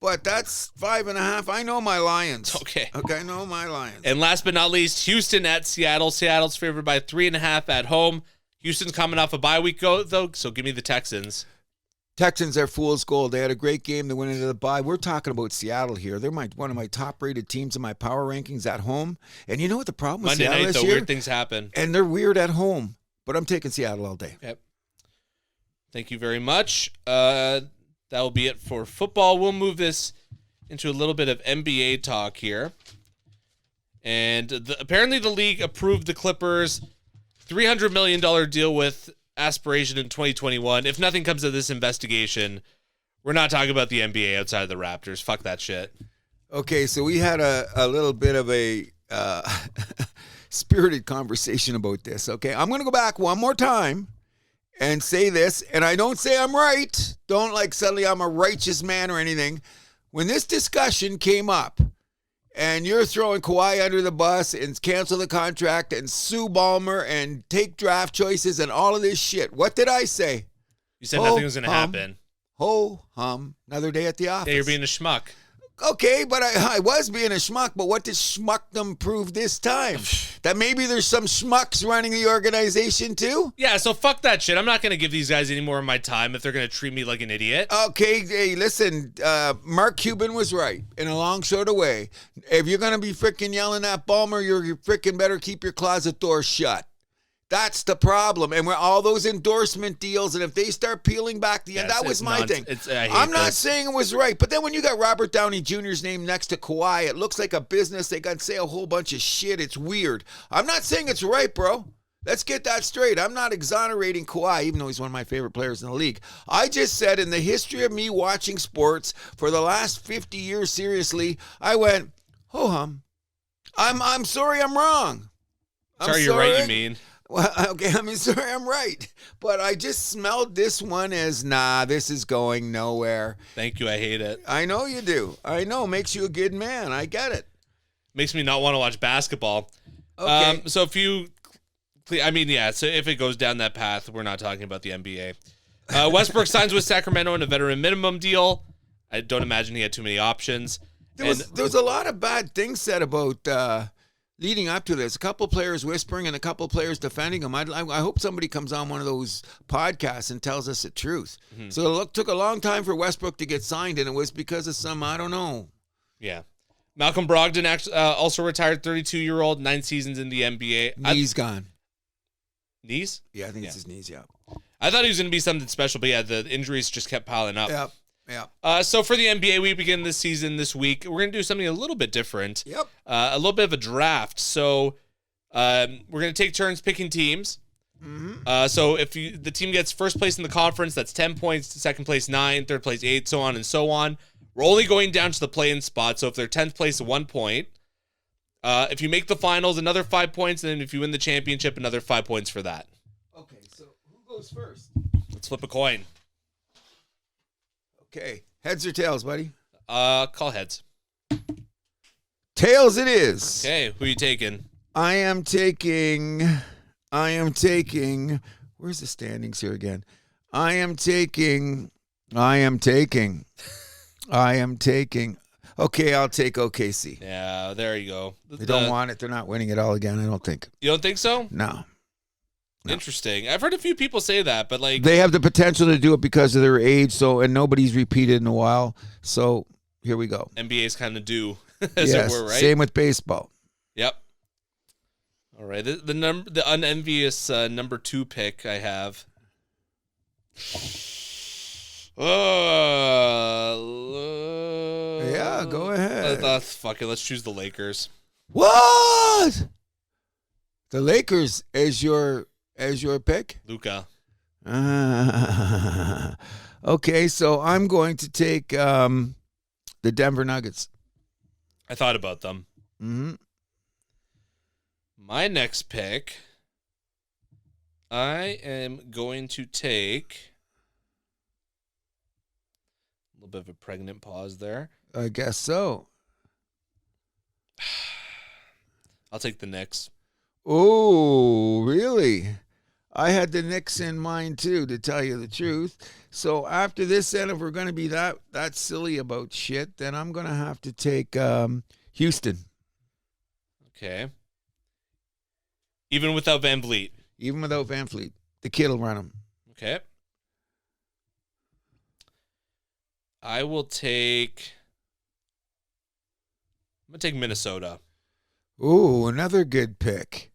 But that's 5.5. I know my Lions. Okay. Okay, I know my Lions. And last but not least, Houston at Seattle. Seattle's favored by 3.5 at home. Houston's coming off a bye week, though, so give me the Texans. Texans are fool's gold. They had a great game. They went into the bye. We're talking about Seattle here. They're one of my top-rated teams in my power rankings at home. And you know what the problem with Seattle is? Monday night, though, weird things happen. And they're weird at home. But I'm taking Seattle all day. Okay. Thank you very much. That will be it for football. We'll move this into a little bit of NBA talk here. And apparently the league approved the Clippers' $300 million deal with aspiration in 2021. If nothing comes of this investigation, we're not talking about the NBA outside of the Raptors. Fuck that shit. Okay, so we had a little bit of a spirited conversation about this, okay? I'm going to go back one more time and say this, and I don't say I'm right. Don't suddenly I'm a righteous man or anything. When this discussion came up, and you're throwing Kawhi under the bus and cancel the contract and sue Ballmer and take draft choices and all of this shit, what did I say? You said nothing was going to happen. Ho-hum. Another day at the office. Yeah, you're being a schmuck. Okay, but I was being a schmuck, but what did schmuckdom prove this time? That maybe there's some schmucks running the organization too? Yeah, so fuck that shit. I'm not going to give these guys any more of my time if they're going to treat me like an idiot. Okay, hey, listen, Mark Cuban was right in a long sort of way. If you're going to be freaking yelling at Ballmer, you freaking better keep your closet door shut. That's the problem. And we're all those endorsement deals, and if they start peeling back the end, that was my thing. I'm not saying it was right, but then when you got Robert Downey Jr.'s name next to Kawhi, it looks like a business. They got to say a whole bunch of shit. It's weird. I'm not saying it's right, bro. Let's get that straight. I'm not exonerating Kawhi, even though he's one of my favorite players in the league. I just said in the history of me watching sports for the last 50 years, seriously, I went, ho-hum. I'm sorry I'm wrong. Sorry you're right, you mean. Well, okay, sorry, I'm right. But I just smelled this one as, nah, this is going nowhere. Thank you, I hate it. I know you do. I know, makes you a good man. I get it. Makes me not want to watch basketball. Okay. So if it goes down that path, we're not talking about the NBA. Westbrook signs with Sacramento in a veteran minimum deal. I don't imagine he had too many options. There was a lot of bad things said about leading up to this. A couple players whispering and a couple players defending him. I hope somebody comes on one of those podcasts and tells us the truth. Mm-hmm. So it took a long time for Westbrook to get signed, and it was because of some, I don't know. Yeah. Malcolm Brogdon also retired, 32-year-old, 9 seasons in the NBA. Knees gone. Knees? Yeah, I think it's his knees, yeah. I thought he was going to be something special, but yeah, the injuries just kept piling up. Yep. Yeah. So for the NBA, we begin this season this week. We're going to do something a little bit different. Yep. A little bit of a draft. So we're going to take turns picking teams. Mm-hmm. So if the team gets first place in the conference, that's 10 points. Second place, 9. Third place, 8, so on and so on. We're only going down to the play-in spot. So if they're 10th place, 1 point. If you make the finals, another 5 points. And then if you win the championship, another 5 points for that. Okay, so who goes first? Let's flip a coin. Okay, heads or tails, buddy? Call heads. Tails it is. Okay, who are you taking? I am taking, where's the standings here again? I am taking. Okay, I'll take OKC. Yeah, there you go. They don't want it. They're not winning it all again, I don't think. You don't think so? No. Interesting. I've heard a few people say that, but like they have the potential to do it because of their age. So, and nobody's repeated in a while. So here we go. NBA's kind of due, as yes, it were, right? Same with baseball. Yep. All right. The unenvious number 2 pick I have. Yeah, go ahead. Fuck it. Let's choose the Lakers. What? The Lakers as your pick? Luka. Okay, so I'm going to take the Denver Nuggets. I thought about them. Mm-hmm. My next pick, I am going to take a little bit of a pregnant pause there. I guess so. I'll take the Knicks. Oh, really? I had the Knicks in mind, too, to tell you the truth. So after this, then, if we're going to be that silly about shit, then I'm going to have to take Houston. Okay. Even without Van Vliet? Even without Van Vliet. The kid will run them. Okay. I will take... I'm going to take Minnesota. Ooh, another good pick.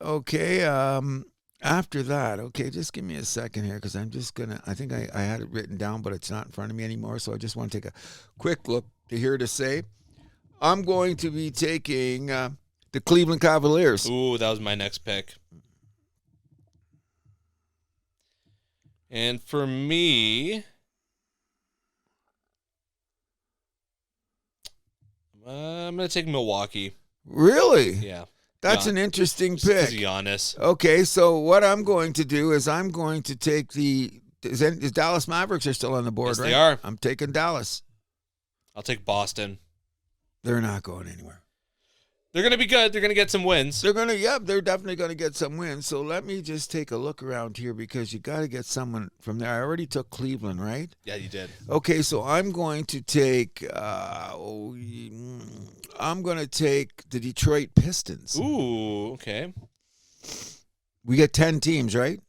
Okay, after that, okay, just give me a second here because I'm just going to, I think I had it written down, but it's not in front of me anymore, so I just want to take a quick look to hear to say. I'm going to be taking the Cleveland Cavaliers. Ooh, that was my next pick. And for me... I'm going to take Milwaukee. Really? Yeah. That's an interesting pick. To be honest. Okay, so what I'm going to do is I'm going to take is Dallas Mavericks are still on the board, yes, right? They are. I'm taking Dallas. I'll take Boston. They're not going anywhere. They're going to be good. They're going to get some wins. They're definitely gonna get some wins. So let me just take a look around here because you got to get someone from there. I already took Cleveland, right? Yeah, you did. Okay, so I'm going to take the Detroit Pistons. Ooh, okay. We get 10 teams, right?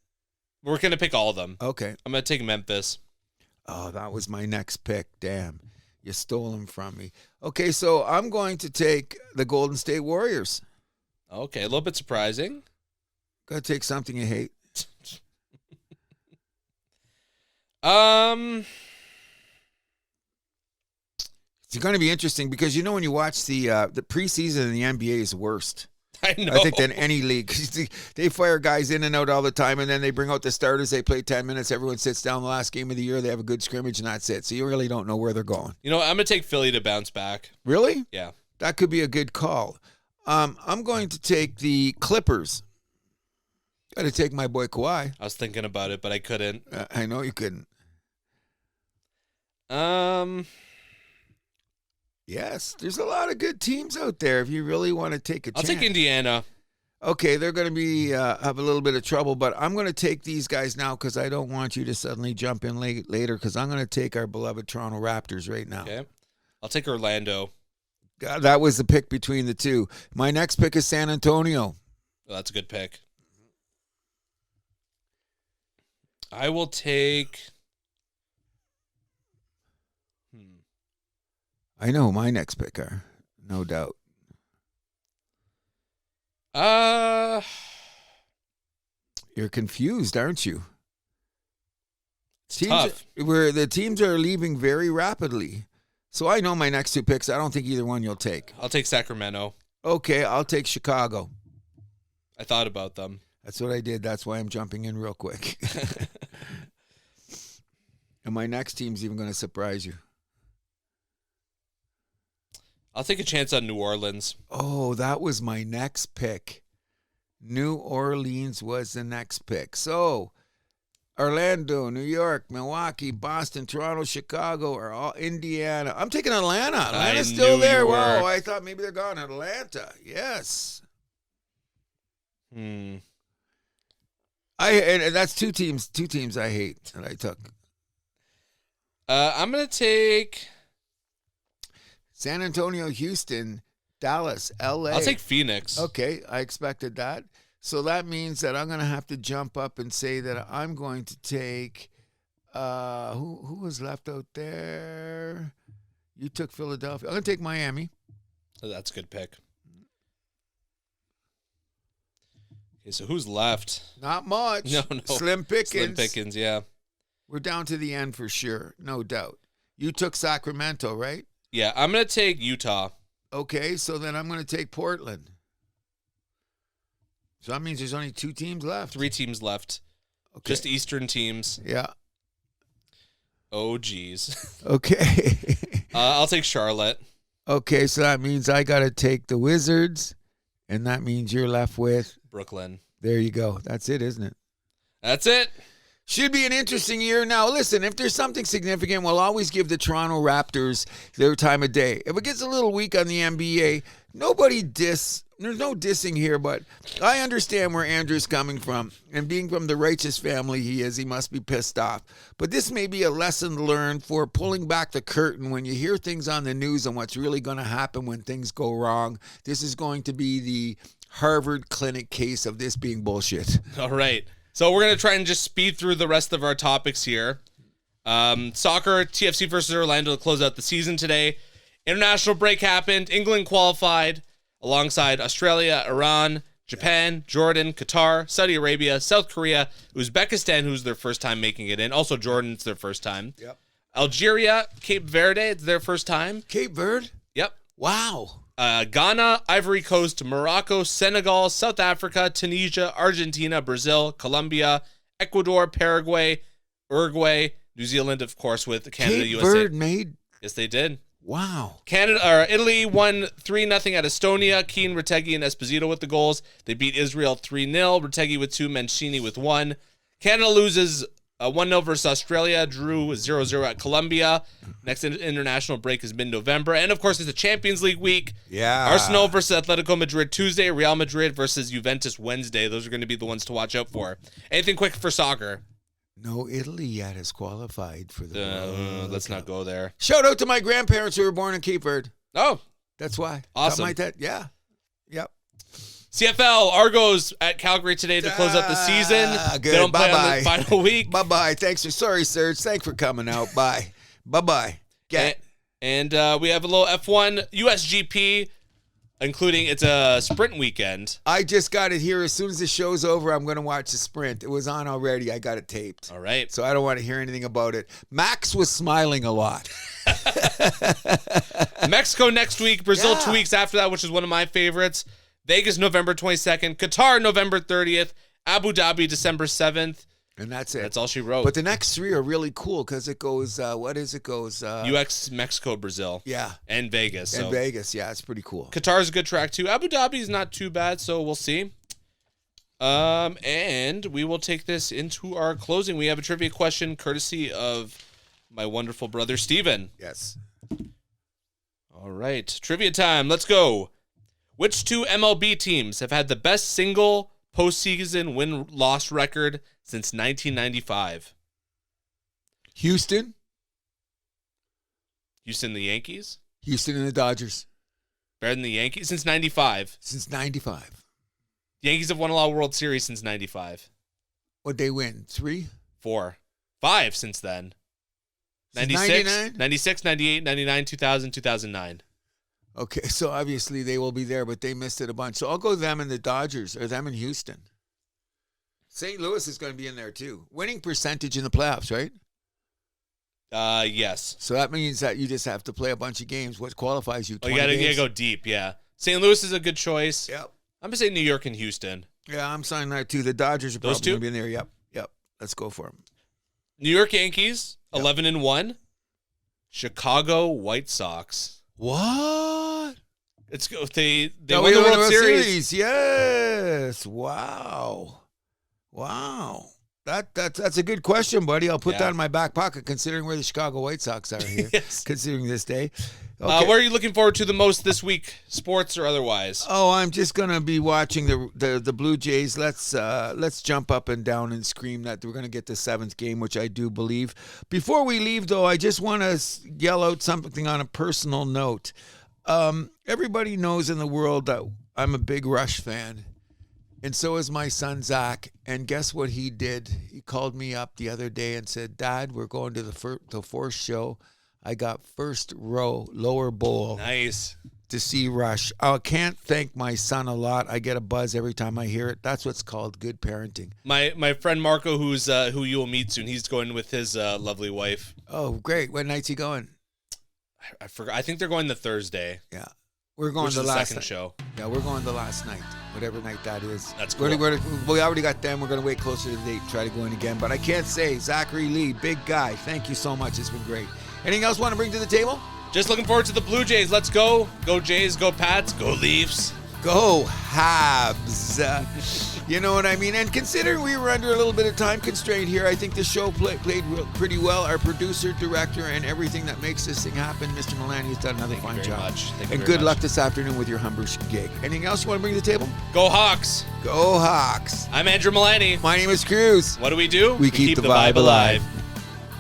We're going to pick all of them. Okay. I'm going to take Memphis. Oh, that was my next pick. Damn. You stole them from me. Okay, so I'm going to take the Golden State Warriors. Okay, a little bit surprising. Got to take something you hate. It's going to be interesting because when you watch the preseason in the NBA is worst. I know. I think than any league. They fire guys in and out all the time, and then they bring out the starters. They play 10 minutes. Everyone sits down the last game of the year. They have a good scrimmage, and that's it. So you really don't know where they're going. I'm going to take Philly to bounce back. Really? Yeah. That could be a good call. I'm going to take the Clippers. Got to take my boy Kawhi. I was thinking about it, but I couldn't. I know you couldn't. Yes, there's a lot of good teams out there if you really want to take a chance. I'll take Indiana. Okay, they're going to be have a little bit of trouble, but I'm going to take these guys now because I don't want you to suddenly jump in later because I'm going to take our beloved Toronto Raptors right now. Okay. I'll take Orlando. That was the pick between the two. My next pick is San Antonio. Oh, that's a good pick. I will take... I know who my next pick are, no doubt. You're confused, aren't you? Tough. Where the teams are leaving very rapidly. So I know my next two picks. I don't think either one you'll take. I'll take Sacramento. Okay, I'll take Chicago. I thought about them. That's what I did. That's why I'm jumping in real quick. And my next team's even going to surprise you. I'll take a chance on New Orleans. Oh, that was my next pick. New Orleans was the next pick. So, Orlando, New York, Milwaukee, Boston, Toronto, Chicago, or all Indiana. I'm taking Atlanta. Atlanta's still there. Wow, I thought maybe they're gone. Atlanta, yes. And that's two teams I hate that I took. I'm going to take... San Antonio, Houston, Dallas, L.A. I'll take Phoenix. Okay, I expected that. So that means that I'm going to have to jump up and say that I'm going to take who was left out there? You took Philadelphia. I'm going to take Miami. Oh, that's a good pick. Okay, so who's left? Not much. No. Slim pickings. Slim pickings, yeah. We're down to the end for sure, no doubt. You took Sacramento, right? Yeah, I'm going to take Utah. Okay, so then I'm going to take Portland. So that means there's only two teams left. 3 teams left. Okay. Just Eastern teams. Yeah. Oh, geez. Okay. I'll take Charlotte. Okay, so that means I got to take the Wizards, and that means you're left with... Brooklyn. There you go. That's it, isn't it? That's it. Should be an interesting year. Now, listen, if there's something significant, we'll always give the Toronto Raptors their time of day. If it gets a little weak on the NBA, there's no dissing here, but I understand where Andrew's coming from. And being from the righteous family he is, he must be pissed off. But this may be a lesson learned for pulling back the curtain when you hear things on the news and what's really going to happen when things go wrong. This is going to be the Harvard Clinic case of this being bullshit. All right. So we're going to try and just speed through the rest of our topics here. Soccer, TFC versus Orlando to close out the season today. International break happened. England qualified alongside Australia, Iran, Japan, Jordan, Qatar, Saudi Arabia, South Korea, Uzbekistan, who's their first time making it in. Also Jordan, it's their first time. Yep. Algeria, Cape Verde, it's their first time. Cape Verde? Yep. Wow. Ghana, Ivory Coast, Morocco, Senegal, South Africa, Tunisia, Argentina, Brazil, Colombia, Ecuador, Paraguay, Uruguay, New Zealand, of course, with Canada, Cape USA. Verde made. Yes, they did. Wow. Italy won 3-0 at Estonia. Keane, Retegui, and Esposito with the goals. They beat Israel 3-0. Retegui with 2, Mancini with 1. Canada loses 1-0 versus Australia, drew 0-0 at Colombia. Next international break is mid-November. And, of course, it's a Champions League week. Yeah. Arsenal versus Atletico Madrid Tuesday, Real Madrid versus Juventus Wednesday. Those are going to be the ones to watch out for. Anything quick for soccer? No, Italy yet has qualified for the Let's not go there. Shout out to my grandparents who were born in Cape Verde. Oh. That's why. Awesome. Something like that. Yeah. Yep. CFL, Argos at Calgary today to close up the season. Good. They don't play Bye-bye. on the final week. Bye-bye. Sorry, Serge. Thanks for coming out. Bye. Bye-bye. And we have a little F1 USGP, including it's a sprint weekend. I just got it here. As soon as the show's over, I'm going to watch the sprint. It was on already. I got it taped. All right. So I don't want to hear anything about it. Max was smiling a lot. Mexico next week, Brazil 2 weeks after that, which is one of my favorites. Vegas, November 22nd. Qatar, November 30th. Abu Dhabi, December 7th. And that's it. That's all she wrote. But the next three are really cool because it goes, UX, Mexico, Brazil. Yeah. And Vegas. And Vegas, yeah, it's pretty cool. Qatar's a good track, too. Abu Dhabi is not too bad, so we'll see. And we will take this into our closing. We have a trivia question courtesy of my wonderful brother, Steven. Yes. All right. Trivia time. Let's go. Which two MLB teams have had the best single postseason win-loss record since 1995? Houston, the Yankees? Houston and the Dodgers. Better than the Yankees? Since 95. Since 95. Yankees have won a lot of World Series since 95. What'd they win? 3? 4. 5 since then. 96, 96, 98, 99, 2000, 2009. Okay, so obviously they will be there, but they missed it a bunch. So I'll go them and the Dodgers, or them and Houston. St. Louis is going to be in there too. Winning percentage in the playoffs, right? Yes. So that means that you just have to play a bunch of games. What qualifies you? 20 you gotta games? go deep, yeah. St. Louis is a good choice. Yep. I'm gonna say New York and Houston. Yeah, I'm signing that too. The Dodgers are Those probably two? going to be in there. Yep. Let's go for them. New York Yankees, Yep. 11-1. Chicago White Sox. What? It's they No, won the we World Series. Yes. Wow. That's a good question, buddy. I'll put that in my back pocket, considering where the Chicago White Sox are here. Yes. Considering this day. Okay. What are you looking forward to the most this week, sports or otherwise? Oh, I'm just gonna be watching the Blue Jays. Let's jump up and down and scream that we're gonna get the 7th game, which I do believe. Before we leave, though, I just want to yell out something on a personal note. Everybody knows in the world that I'm a big Rush fan, and so is my son Zach. And guess what he did? He called me up the other day and said, "Dad, we're going to the fourth show. I got first row, lower bowl." Nice. To see Rush. I can't thank my son a lot. I get a buzz every time I hear it. That's what's called good parenting. My friend Marco, who you will meet soon, he's going with his lovely wife. Oh, great. What night's he going? I forgot. I think they're going the Thursday. Yeah. We're going which the is last second show. Yeah, we're going the last night, whatever night that is. That's cool. We already got them. We're going to wait closer to the date, try to go in again. But I can't say, Zachary Lee, big guy, thank you so much. It's been great. Anything else you want to bring to the table? Just looking forward to the Blue Jays. Let's go. Go Jays, go Pats, go Leafs. Go Habs. You know what I mean? And considering we were under a little bit of time constraint here, I think the show played pretty well. Our producer, director, and everything that makes this thing happen, Mr. Milani, has done another fine job. And good luck this afternoon with your Humber gig. Anything else you want to bring to the table? Go Hawks. Go Hawks. I'm Andrew Milani. My name is Cruz. What do? We keep the vibe alive.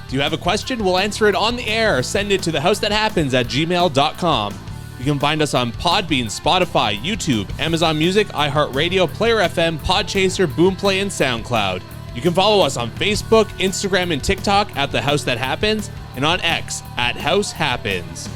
Do you have a question? We'll answer it on the air. Send it to thehousethathappens@gmail.com. You can find us on Podbean, Spotify, YouTube, Amazon Music, iHeart Radio, Player FM, Podchaser, Boomplay, and SoundCloud. You can follow us on Facebook, Instagram, and TikTok at The House That Happens, and on X at House Happens.